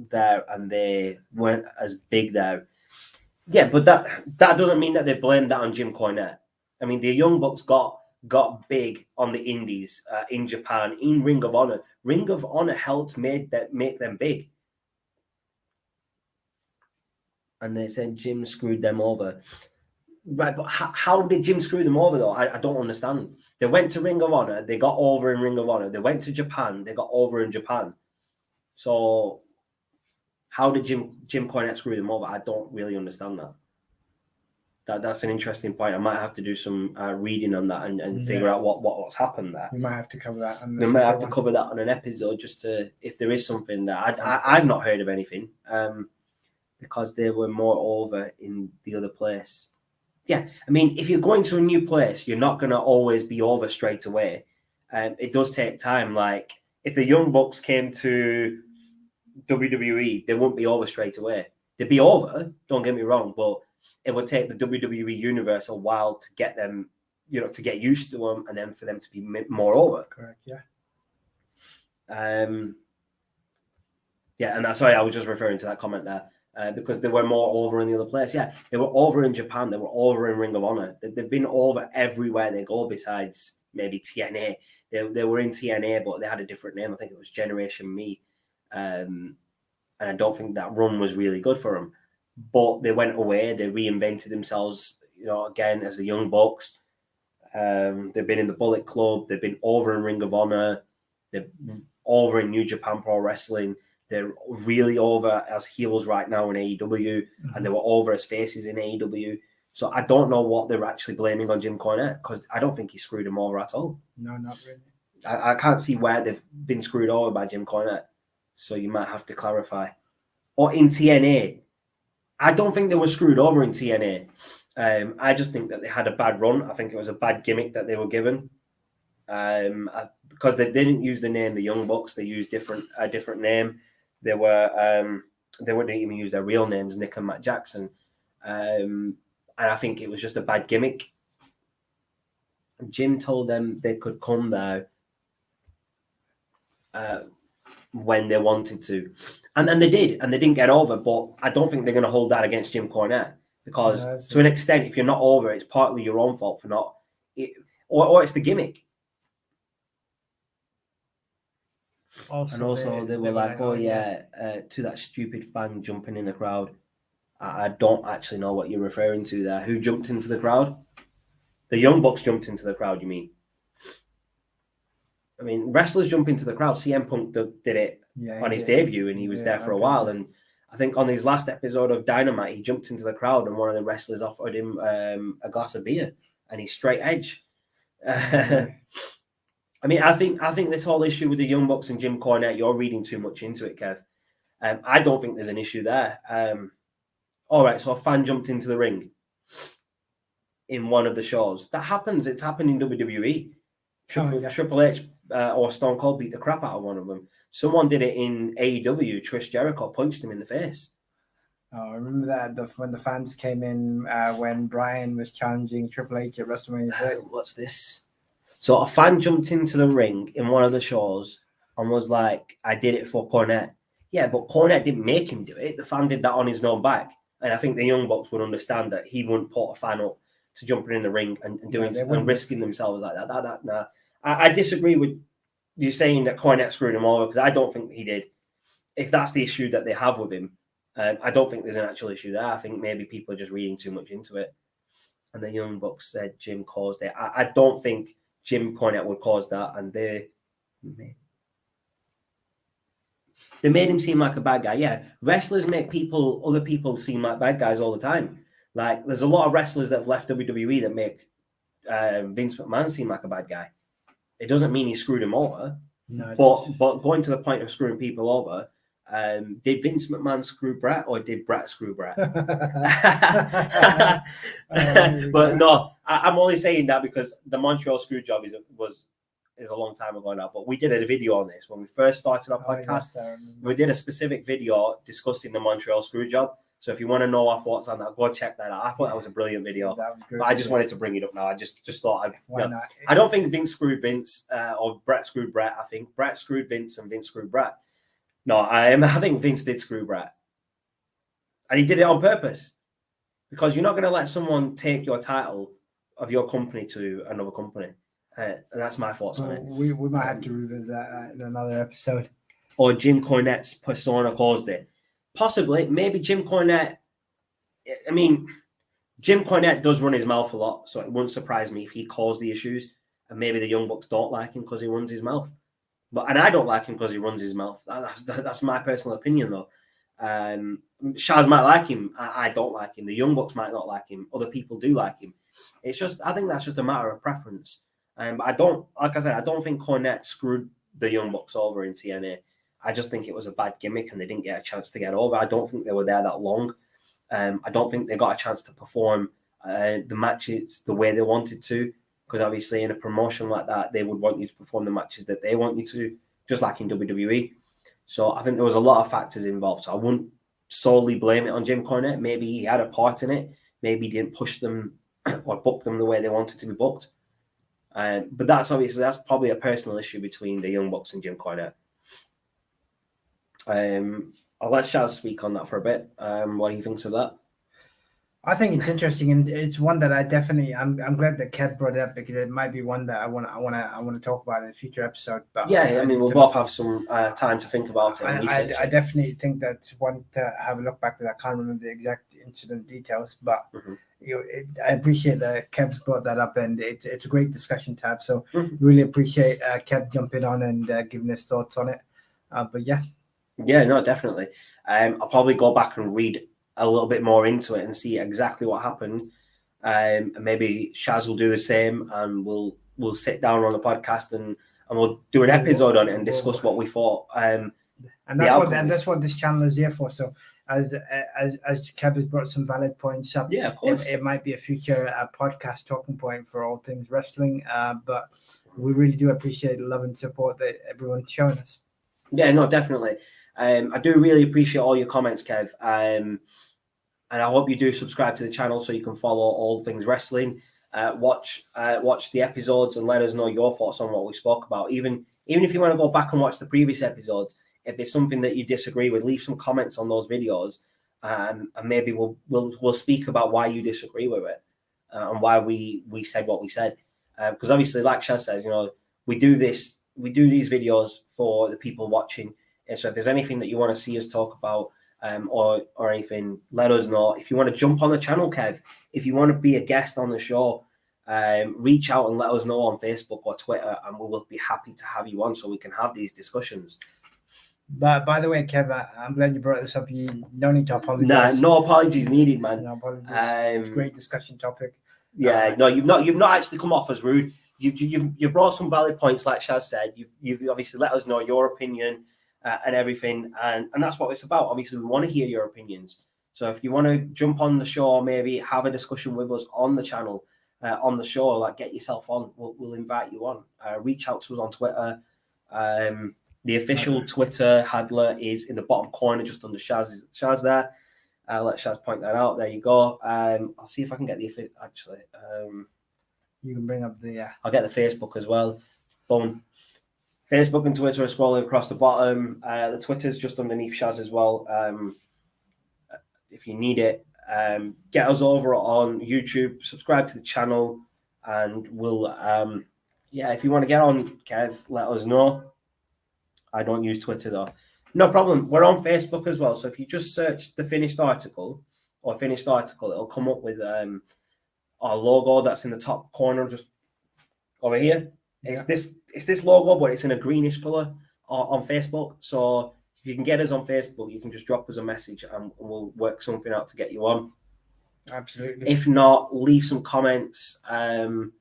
there and they weren't as big there. Yeah, but that doesn't mean that they blamed that on Jim Cornette. I mean, the Young Bucks got big on the indies in Japan, in Ring of Honor. Ring of Honor helped make them big. And they said Jim screwed them over. Right, but how did Jim screw them over, though? I don't understand. They went to Ring of Honor. They got over in Ring of Honor. They went to Japan. They got over in Japan. So how did Jim Cornette screw them over? I don't really understand that. That's an interesting point. I might have to do some reading on that and figure out what's happened there. We might have to cover that. We might have to cover that on an episode, just to, if there is something that I've not heard of anything, because they were more over in the other place. Yeah, I mean, if you're going to a new place, you're not going to always be over straight away. It does take time. Like, if the Young Bucks came to WWE, they wouldn't be over straight away. They'd be over, don't get me wrong, but it would take the WWE universe a while to get them, to get used to them, and then for them to be more over. Correct, yeah. Yeah, and that's why I was just referring to that comment there. Because they were more over in the other place. Yeah, they were over in Japan. They were over in Ring of Honor. They've been over everywhere they go besides maybe TNA. They were in TNA, but they had a different name. I think it was Generation Me. And I don't think that run was really good for them. But they went away. They reinvented themselves, again, as the Young Bucks. They've been in the Bullet Club. They've been over in Ring of Honor. They're over in New Japan Pro Wrestling. They're really over as heels right now in AEW, and they were over as faces in AEW. So I don't know what they're actually blaming on Jim Cornette, because I don't think he screwed them over at all. No, not really. I can't see where they've been screwed over by Jim Cornette. So you might have to clarify. Or in TNA, I don't think they were screwed over in TNA. I just think that they had a bad run. I think it was a bad gimmick that they were given. Because they didn't use the name the Young Bucks, they used a different name. They wouldn't even use their real names, Nick and Matt Jackson. And I think it was just a bad gimmick. Jim told them they could come there when they wanted to. And they did, and they didn't get over. But I don't think they're going to hold that against Jim Cornette, because to an extent, if you're not over, it's partly your own fault for not. Or it's the gimmick. Also, they were like, oh yeah, to that stupid fan jumping in the crowd. I don't actually know what you're referring to there. Who jumped into the crowd? The Young Bucks jumped into the crowd, you mean? I mean, wrestlers jump into the crowd. CM Punk did it on his debut, and he was there for a while. And I think on his last episode of Dynamite, he jumped into the crowd, and one of the wrestlers offered him a glass of beer, and he's straight edge. I mean, I think this whole issue with the Young Bucks and Jim Cornette, you're reading too much into it, Kev. I don't think there's an issue there. All right, so a fan jumped into the ring in one of the shows. That happens. It's happened in WWE. Triple H or Stone Cold beat the crap out of one of them. Someone did it in AEW. Trish Jericho punched him in the face. Oh, I remember that when the fans came in when Bryan was challenging Triple H at WrestleMania. What's this? So a fan jumped into the ring in one of the shows and was like, I did it for Cornette. Yeah, but Cornette didn't make him do it. The fan did that on his own back. And I think the Young Bucks would understand that he wouldn't put a fan up to jumping in the ring and doing they and wouldn't risking risk it. themselves like that. Nah. I disagree with you saying that Cornette screwed him over, because I don't think he did. If that's the issue that they have with him, I don't think there's an actual issue there. I think maybe people are just reading too much into it. And the Young Bucks said Jim caused it. I don't think Jim Cornette would cause that, and they made him seem like a bad guy. Yeah, wrestlers make other people seem like bad guys all the time. Like, there's a lot of wrestlers that have left WWE that make Vince McMahon seem like a bad guy. It doesn't mean he screwed him over. No, but going to the point of screwing people over, did Vince McMahon screw Bret, or did Bret screw Bret? But no, I'm only saying that because the Montreal screw job is a long time ago now. But we did a video on this when we first started our podcast. We did a specific video discussing the Montreal screw job. So if you want to know our thoughts on that, go check that out. I thought that was a brilliant video. But I just wanted to bring it up now. I just thought Why not? I don't think Vince screwed Vince or Bret screwed Bret. I think Bret screwed Vince and Vince screwed Bret. No, I think Vince did screw Bret. And he did it on purpose. Because you're not going to let someone take your title of your company to another company. And that's my thoughts on it. We might have to revisit that in another episode. Or Jim Cornette's persona caused it. Possibly. Maybe Jim Cornette. I mean, Jim Cornette does run his mouth a lot, so it wouldn't surprise me if he caused the issues. And maybe the Young Bucks don't like him because he runs his mouth. And I don't like him because he runs his mouth. That's my personal opinion, though. Shaz might like him. I don't like him. The Young Bucks might not like him. Other people do like him. It's just, I think that's just a matter of preference. But I don't think Cornette screwed the Young Bucks over in TNA. I just think it was a bad gimmick and they didn't get a chance to get over. I don't think they were there that long. I don't think they got a chance to perform the matches the way they wanted to. Because obviously in a promotion like that, they would want you to perform the matches that they want you to, just like in WWE. So I think there was a lot of factors involved. So I wouldn't solely blame it on Jim Cornette. Maybe he had a part in it. Maybe he didn't push them or book them the way they wanted to be booked. But that's probably a personal issue between the Young Bucks and Jim Cornette. I'll let Shaz speak on that for a bit. What he thinks of that. I think it's interesting, and it's one that I'm glad that Kev brought it up, because it might be one that I want to talk about in a future episode. But yeah, I mean, we'll both have some time to think about it. I definitely think that's one to have a look back with. I can't remember the exact incident details, but I appreciate that Kev's brought that up, and it's a great discussion to have. So really appreciate Kev jumping on and giving his thoughts on it. But yeah. Yeah, no, definitely. I'll probably go back and read a little bit more into it and see exactly what happened. And maybe Shaz will do the same, and we'll sit down on the podcast and we'll do an episode on it and discuss what we thought. And that's what this channel is here for. So as Kev has brought some valid points up, yeah, of course, it might be a future podcast talking point for all things wrestling. But we really do appreciate the love and support that everyone's showing us. Yeah, no, definitely. I do really appreciate all your comments, Kev. And I hope you do subscribe to the channel so you can follow all things wrestling. Watch the episodes and let us know your thoughts on what we spoke about. Even if you want to go back and watch the previous episodes, if there's something that you disagree with, leave some comments on those videos, and maybe we'll speak about why you disagree with it and why we said what we said. Because obviously, like Shaz says, we do these videos for the people watching. And so if there's anything that you want to see us talk about, or anything, let us know. If you want to jump on the channel, Kev, if you want to be a guest on the show, reach out and let us know on Facebook or Twitter, and we will be happy to have you on so we can have these discussions. But by the way, Kev, I'm glad you brought this up. You no need to apologize. No apologies needed, man. No apologies. It's a great discussion topic. Yeah, no, you've not actually come off as rude. You brought some valid points, like Shaz said. You've obviously let us know your opinion. And everything, and that's what it's about. Obviously, we want to hear your opinions. So if you want to jump on the show, maybe have a discussion with us on the channel, on the show, like get yourself on. We'll invite you on. Reach out to us on Twitter. The official Twitter handler is in the bottom corner, just under Shaz there. Let Shaz point that out. There you go. I'll see if I can get the actually. You can bring up the. I'll get the Facebook as well. Boom. Facebook and Twitter are scrolling across the bottom. The Twitter's just underneath Shaz as well. If you need it. get us over on YouTube, subscribe to the channel, and we'll, if you want to get on, Kev, let us know. I don't use Twitter though. No problem. We're on Facebook as well. So if you just search the finished article, it'll come up with our logo that's in the top corner, just over here. It's this logo, but it's in a greenish color on Facebook. So if you can get us on Facebook, you can just drop us a message and we'll work something out to get you on. Absolutely. If not, leave some comments down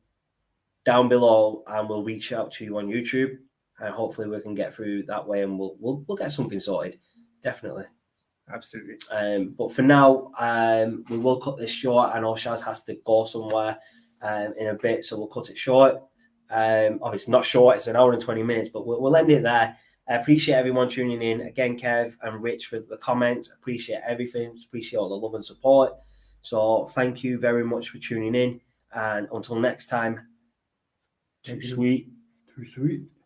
below, and we'll reach out to you on YouTube, and hopefully we can get through that way, and we'll get something sorted. Definitely. Absolutely. But for now, we will cut this short. I know Shaz has to go somewhere in a bit, so we'll cut it short. Obviously not short, it's an hour and 20 minutes, but we'll end it there. I appreciate everyone tuning in. Again, Kev and Rich for the comments. Appreciate everything. Appreciate all the love and support. So thank you very much for tuning in. And until next time, too sweet. Too sweet.